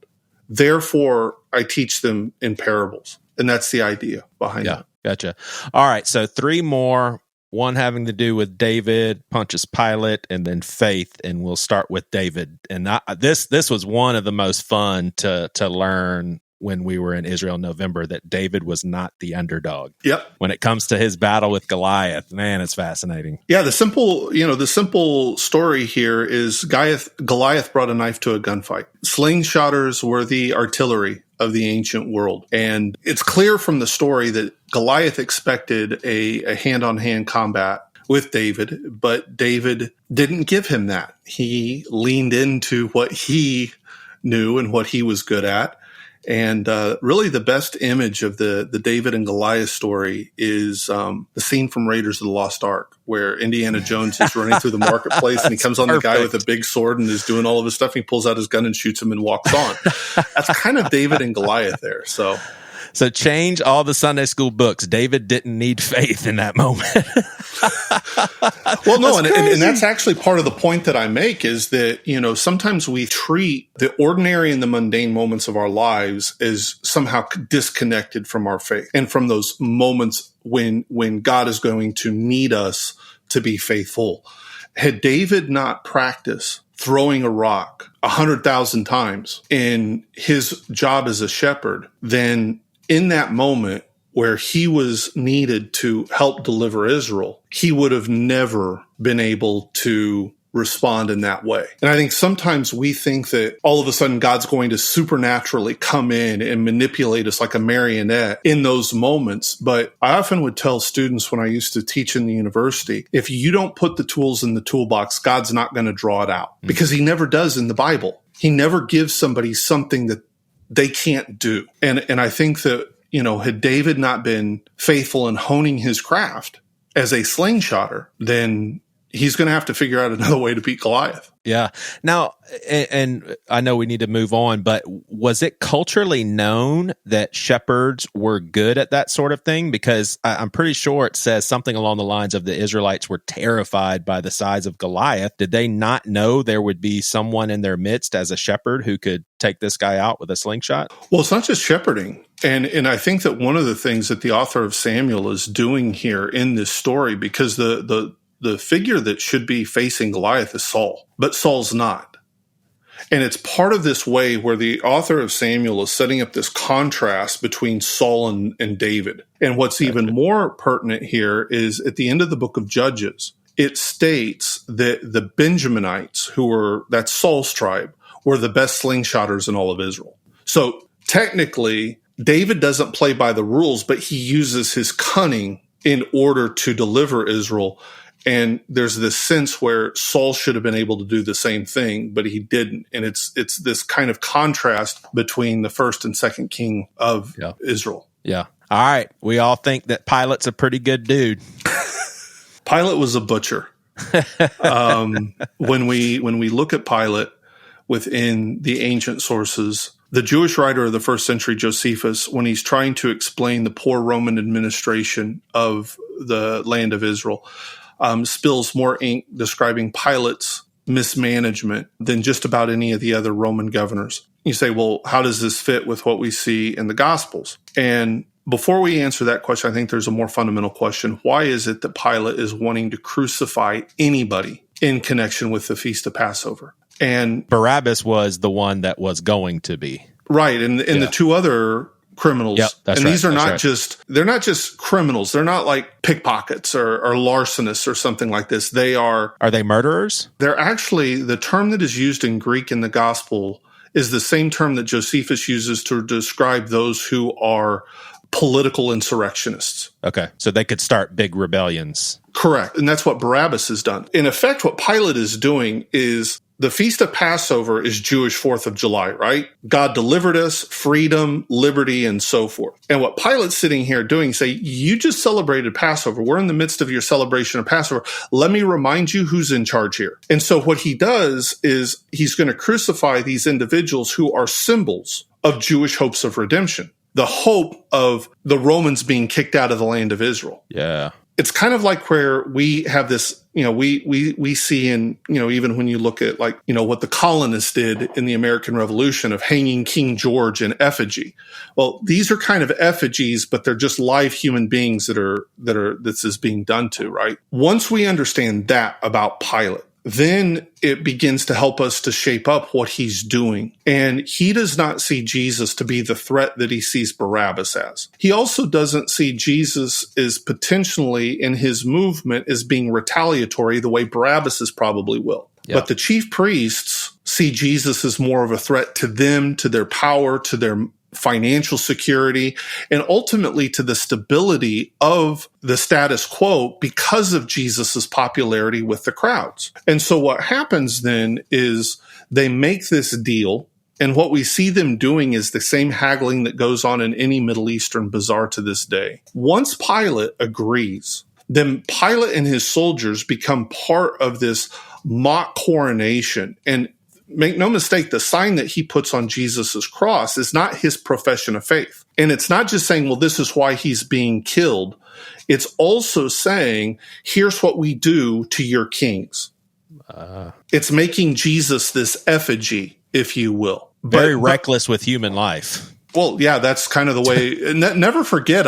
Therefore, I teach them in parables. And that's the idea behind it. Gotcha. All right, so 3 more. One having to do with David, Pontius Pilate, and then faith. And we'll start with David. And this was one of the most fun to learn when we were in Israel in November, that David was not the underdog. Yep. When it comes to his battle with Goliath, man, it's fascinating. Yeah, the simple story here is Goliath brought a knife to a gunfight. Slingshotters were the artillery of the ancient world. And it's clear from the story that Goliath expected a hand-on-hand combat with David, but David didn't give him that. He leaned into what he knew and what he was good at. And really the best image of the David and Goliath story is the scene from Raiders of the Lost Ark, where Indiana Jones is running through the marketplace and he comes on the guy with a big sword and is doing all of his stuff. And he pulls out his gun and shoots him and walks on. That's kind of David and Goliath there. So change all the Sunday school books. David didn't need faith in that moment. Well, no, and that's actually part of the point that I make is that, sometimes we treat the ordinary and the mundane moments of our lives as somehow disconnected from our faith and from those moments when God is going to need us to be faithful. Had David not practiced throwing a rock 100,000 times in his job as a shepherd, then in that moment where he was needed to help deliver Israel, he would have never been able to respond in that way. And I think sometimes we think that all of a sudden God's going to supernaturally come in and manipulate us like a marionette in those moments. But I often would tell students when I used to teach in the university, if you don't put the tools in the toolbox, God's not going to draw it out, because he never does in the Bible. He never gives somebody something that they can't do. And I think that, had David not been faithful in honing his craft as a slingshotter, then he's going to have to figure out another way to beat Goliath. Yeah. Now, and I know we need to move on, but was it culturally known that shepherds were good at that sort of thing? Because I'm pretty sure it says something along the lines of the Israelites were terrified by the size of Goliath. Did they not know there would be someone in their midst as a shepherd who could take this guy out with a slingshot? Well, it's not just shepherding. And I think that one of the things that the author of Samuel is doing here in this story, because the figure that should be facing Goliath is Saul, but Saul's not. And it's part of this way where the author of Samuel is setting up this contrast between Saul and David. And what's even more pertinent here is at the end of the book of Judges, it states that the Benjaminites, that's Saul's tribe, were the best slingshotters in all of Israel. So technically, David doesn't play by the rules, but he uses his cunning in order to deliver Israel. And there's this sense where Saul should have been able to do the same thing, but he didn't. And it's this kind of contrast between the first and second king of Israel. Yeah. All right. We all think that Pilate's a pretty good dude. Pilate was a butcher. When we look at Pilate within the ancient sources, the Jewish writer of the first century, Josephus, when he's trying to explain the poor Roman administration of the land of Israel, spills more ink describing Pilate's mismanagement than just about any of the other Roman governors. You say, well, how does this fit with what we see in the Gospels? And before we answer that question, I think there's a more fundamental question. Why is it that Pilate is wanting to crucify anybody in connection with the Feast of Passover? And Barabbas was the one that was going to be. Right. And the two other criminals. Yep, and these are they're not just criminals. They're not like pickpockets or larcenists or something like this. Are they murderers? They're actually, the term that is used in Greek in the gospel is the same term that Josephus uses to describe those who are political insurrectionists. Okay. So they could start big rebellions. Correct. And that's what Barabbas has done. In effect, what Pilate is doing is the Feast of Passover is Jewish 4th of July, right? God delivered us, freedom, liberty, and so forth. And what Pilate's sitting here doing, say, you just celebrated Passover. We're in the midst of your celebration of Passover. Let me remind you who's in charge here. And so what he does is he's going to crucify these individuals who are symbols of Jewish hopes of redemption. The hope of the Romans being kicked out of the land of Israel. Yeah. It's kind of like where we have this, we see in, even when you look at what the colonists did in the American Revolution of hanging King George in effigy. Well, these are kind of effigies, but they're just live human beings this is being done to, right? Once we understand that about Pilate, then it begins to help us to shape up what he's doing. And he does not see Jesus to be the threat that he sees Barabbas as. He also doesn't see Jesus as potentially in his movement as being retaliatory the way Barabbas probably will. Yep. But the chief priests see Jesus as more of a threat to them, to their power, to their financial security, and ultimately to the stability of the status quo because of Jesus's popularity with the crowds. And so what happens then is they make this deal, and what we see them doing is the same haggling that goes on in any Middle Eastern bazaar to this day. Once Pilate agrees, then Pilate and his soldiers become part of this mock coronation. And make no mistake, the sign that he puts on Jesus's cross is not his profession of faith. And it's not just saying, well, this is why he's being killed. It's also saying, here's what we do to your kings. It's making Jesus this effigy, if you will. Very reckless with human life. Well, yeah, that's kind of the way. And never forget,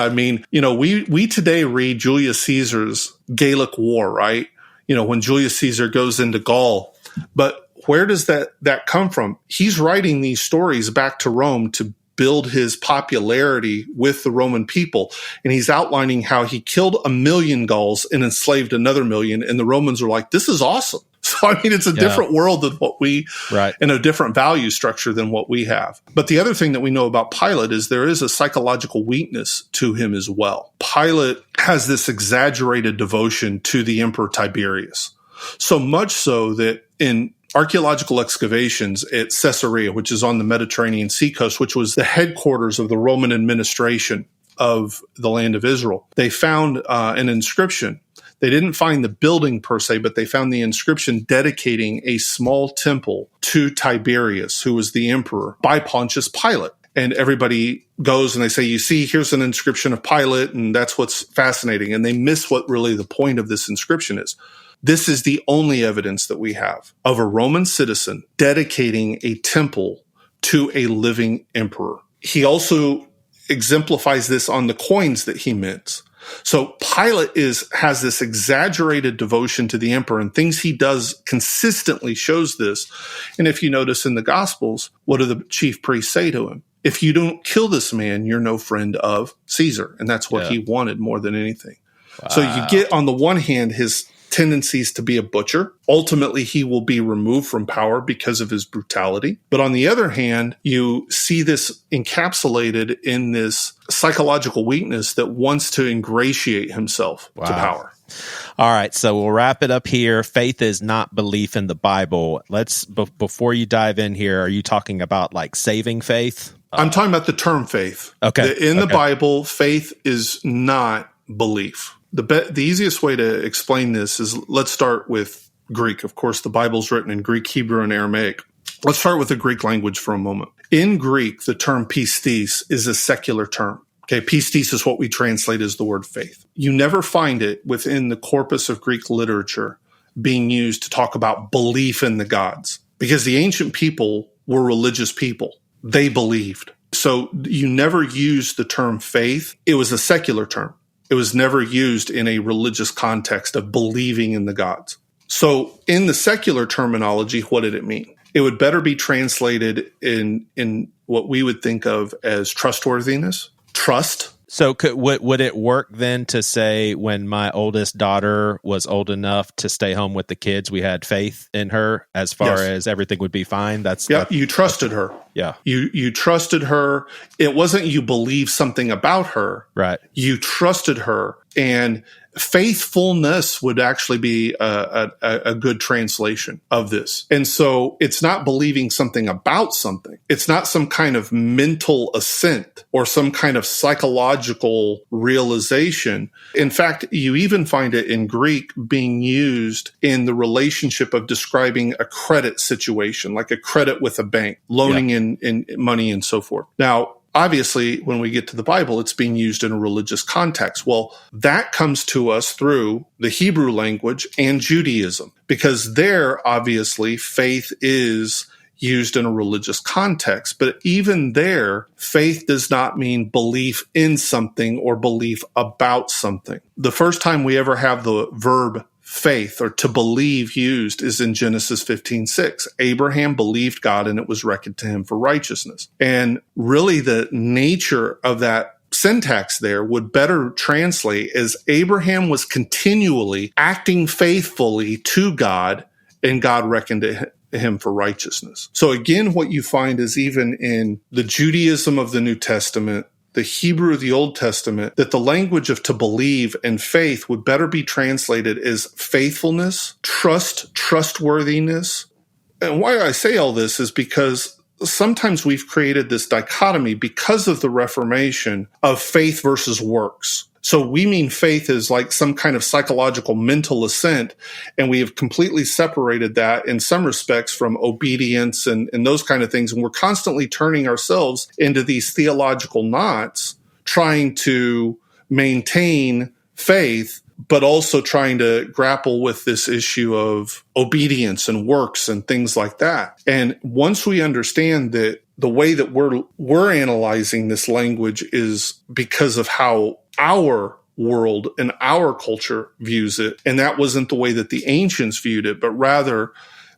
we today read Julius Caesar's Gallic War, right? When Julius Caesar goes into Gaul. But where does that come from? He's writing these stories back to Rome to build his popularity with the Roman people. And he's outlining how he killed 1 million Gauls and enslaved another million. And the Romans are like, this is awesome. So, I mean, it's a different world than what we, and a different value structure than what we have. But the other thing that we know about Pilate is there is a psychological weakness to him as well. Pilate has this exaggerated devotion to the Emperor Tiberius. So much so that in archaeological excavations at Caesarea, which is on the Mediterranean seacoast, which was the headquarters of the Roman administration of the land of Israel, they found an inscription. They didn't find the building per se, but they found the inscription dedicating a small temple to Tiberius, who was the emperor, by Pontius Pilate. And everybody goes and they say, you see, here's an inscription of Pilate, and that's what's fascinating. And they miss what really the point of this inscription is. This is the only evidence that we have of a Roman citizen dedicating a temple to a living emperor. He also exemplifies this on the coins that he mints. So Pilate has this exaggerated devotion to the emperor, and things he does consistently shows this. And if you notice in the Gospels, what do the chief priests say to him? If you don't kill this man, you're no friend of Caesar. And that's what he wanted more than anything. Wow. So you get, on the one hand, his tendencies to be a butcher. Ultimately, he will be removed from power because of his brutality. But on the other hand, you see this encapsulated in this psychological weakness that wants to ingratiate himself to power. All right, so we'll wrap it up here. Faith is not belief in the Bible. Let's before you dive in here, are you talking about like saving faith? I'm talking about the term faith. Okay. In the Bible, faith is not belief. The easiest way to explain this is, let's start with Greek. Of course, the Bible's written in Greek, Hebrew, and Aramaic. Let's start with the Greek language for a moment. In Greek, the term pistis is a secular term. Okay, pistis is what we translate as the word faith. You never find it within the corpus of Greek literature being used to talk about belief in the gods, because the ancient people were religious people. They believed. So you never used the term faith. It was a secular term. It was never used in a religious context of believing in the gods. So in the secular terminology, what did it mean? It would better be translated in what we would think of as trustworthiness, trust. So would it work then to say, when my oldest daughter was old enough to stay home with the kids, we had faith in her as far as everything would be fine? You trusted her. Yeah. You trusted her. It wasn't you believed something about her. Right. You trusted her. And faithfulness would actually be a good translation of this. And so it's not believing something about something. It's not some kind of mental assent or some kind of psychological realization. In fact, you even find it in Greek being used in the relationship of describing a credit situation, like a credit with a bank, loaning in money and so forth. Now, obviously, when we get to the Bible, it's being used in a religious context. Well, that comes to us through the Hebrew language and Judaism, because there, obviously, faith is used in a religious context. But even there, faith does not mean belief in something or belief about something. The first time we ever have the verb faith, or to believe, used is in Genesis 15:6. Abraham believed God and it was reckoned to him for righteousness. And really the nature of that syntax there would better translate as Abraham was continually acting faithfully to God, and God reckoned him for righteousness. So again, what you find is even in the Judaism of the New Testament, the Hebrew of the Old Testament, that the language of to believe and faith would better be translated as faithfulness, trustworthiness. And why I say all this is because sometimes we've created this dichotomy because of the Reformation of faith versus works. So we mean faith is like some kind of psychological mental assent, and we have completely separated that in some respects from obedience and those kind of things. And we're constantly turning ourselves into these theological knots, trying to maintain faith, but also trying to grapple with this issue of obedience and works and things like that. And once we understand that the way that we're analyzing this language is because of how our world and our culture views it, and that wasn't the way that the ancients viewed it, but rather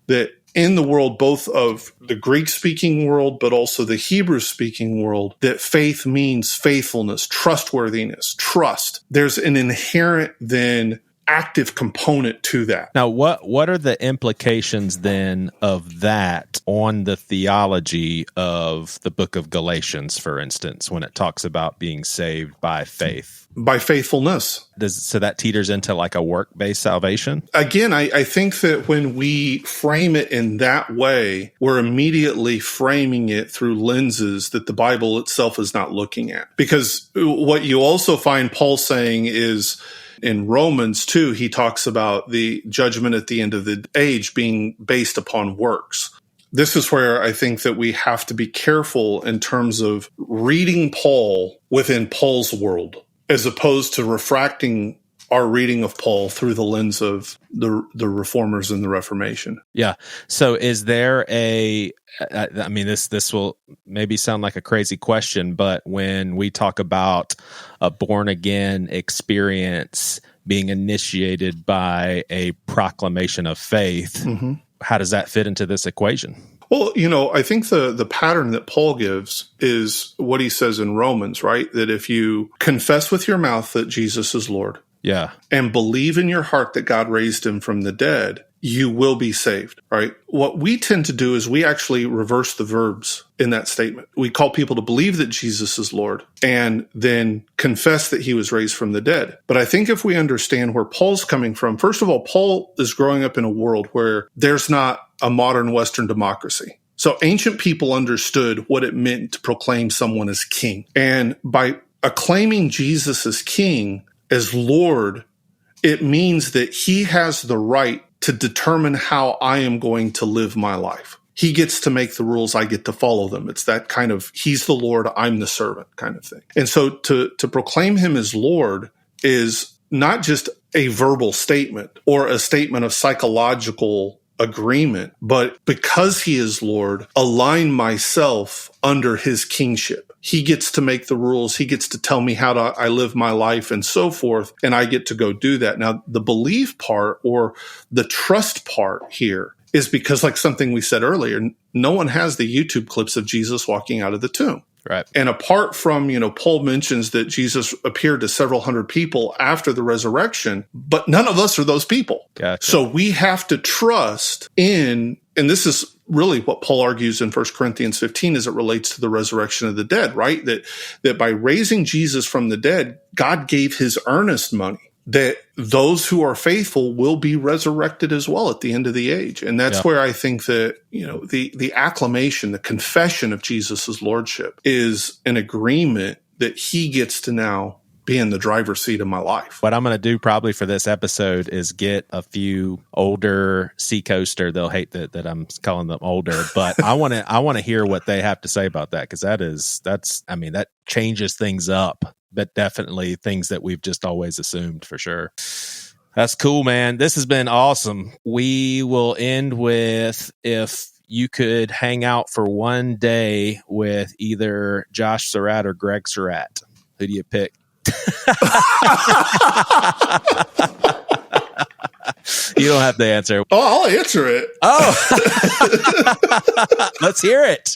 that in the world, both of the Greek-speaking world, but also the Hebrew-speaking world, that faith means faithfulness, trustworthiness, trust. There's an inherent then active component to that. Now, what are the implications then of that on the theology of the book of Galatians, for instance, when it talks about being saved by faith? By faithfulness. So that teeters into like a work-based salvation? Again, I think that when we frame it in that way, we're immediately framing it through lenses that the Bible itself is not looking at. Because what you also find Paul saying is, in Romans 2, he talks about the judgment at the end of the age being based upon works. This is where I think that we have to be careful in terms of reading Paul within Paul's world, as opposed to refracting our reading of Paul through the lens of the Reformers and the Reformation. Yeah. So is there I mean, this will maybe sound like a crazy question, but when we talk about a born-again experience being initiated by a proclamation of faith, how does that fit into this equation? Well, I think the pattern that Paul gives is what he says in Romans, right? That if you confess with your mouth that Jesus is Lord, and believe in your heart that God raised him from the dead, you will be saved, right? What we tend to do is we actually reverse the verbs in that statement. We call people to believe that Jesus is Lord and then confess that he was raised from the dead. But I think if we understand where Paul's coming from, first of all, Paul is growing up in a world where there's not a modern Western democracy. So ancient people understood what it meant to proclaim someone as king. And by acclaiming Jesus as king, as Lord, it means that he has the right to determine how I am going to live my life. He gets to make the rules, I get to follow them. It's that kind of, he's the Lord, I'm the servant kind of thing. And so to proclaim him as Lord is not just a verbal statement or a statement of psychological agreement, but because he is Lord, align myself under his kingship. He gets to make the rules. He gets to tell me how I live my life and so forth, and I get to go do that. Now, the belief part or the trust part here is because, like something we said earlier, no one has the YouTube clips of Jesus walking out of the tomb. Right. And apart from, Paul mentions that Jesus appeared to several hundred people after the resurrection, but none of us are those people. Gotcha. So we have to trust in, and this is really what Paul argues in 1 Corinthians 15 as it relates to the resurrection of the dead, right? That by raising Jesus from the dead, God gave his earnest money that those who are faithful will be resurrected as well at the end of the age. And that's where I think that, the acclamation, the confession of Jesus' lordship is an agreement that he gets to now be in the driver's seat of my life. What I'm going to do probably for this episode is get a few older Seacoaster. They'll hate that I'm calling them older, but I want to hear what they have to say about that, because that changes things up, but definitely things that we've just always assumed for sure. That's cool, man. This has been awesome. We will end with, if you could hang out for one day with either Josh Surratt or Greg Surratt, who do you pick? You don't have to answer. Oh, I'll answer it. Oh, let's hear it.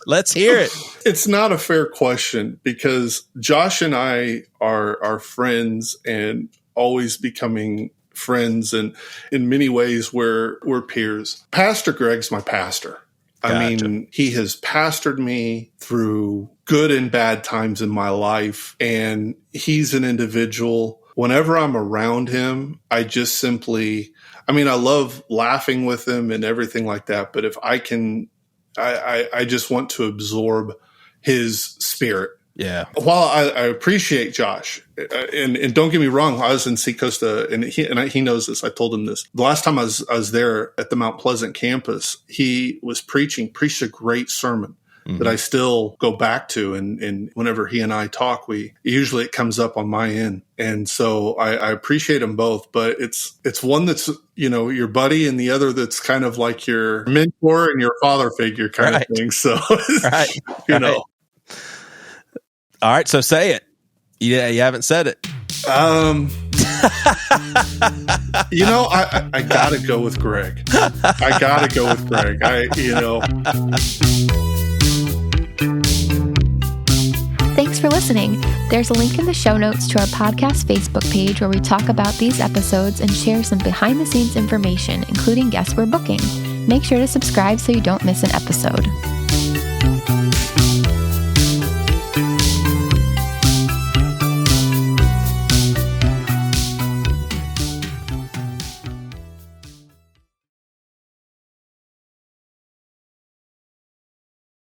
It's not a fair question because Josh and I are friends and always becoming friends, and in many ways we're peers. Pastor Greg's my pastor. Gotcha. I mean, he has pastored me through good and bad times in my life, and he's an individual. Whenever I'm around him, I just simply, I love laughing with him and everything like that, but if I can, I just want to absorb his spirit. Yeah. While I appreciate Josh, and don't get me wrong, I was in Seacoast, and he knows this. I told him this. The last time I was there at the Mount Pleasant campus, he was preached a great sermon that I still go back to. And whenever he and I talk, usually it comes up on my end. And so I appreciate them both, but it's one that's, your buddy, and the other that's kind of like your mentor and your father figure kind of thing. So, Right. All right, so say it. Yeah, you haven't said it. You know, I gotta go with Greg. Thanks for listening. There's a link in the show notes to our podcast Facebook page where we talk about these episodes and share some behind-the-scenes information, including guests we're booking. Make sure to subscribe so you don't miss an episode.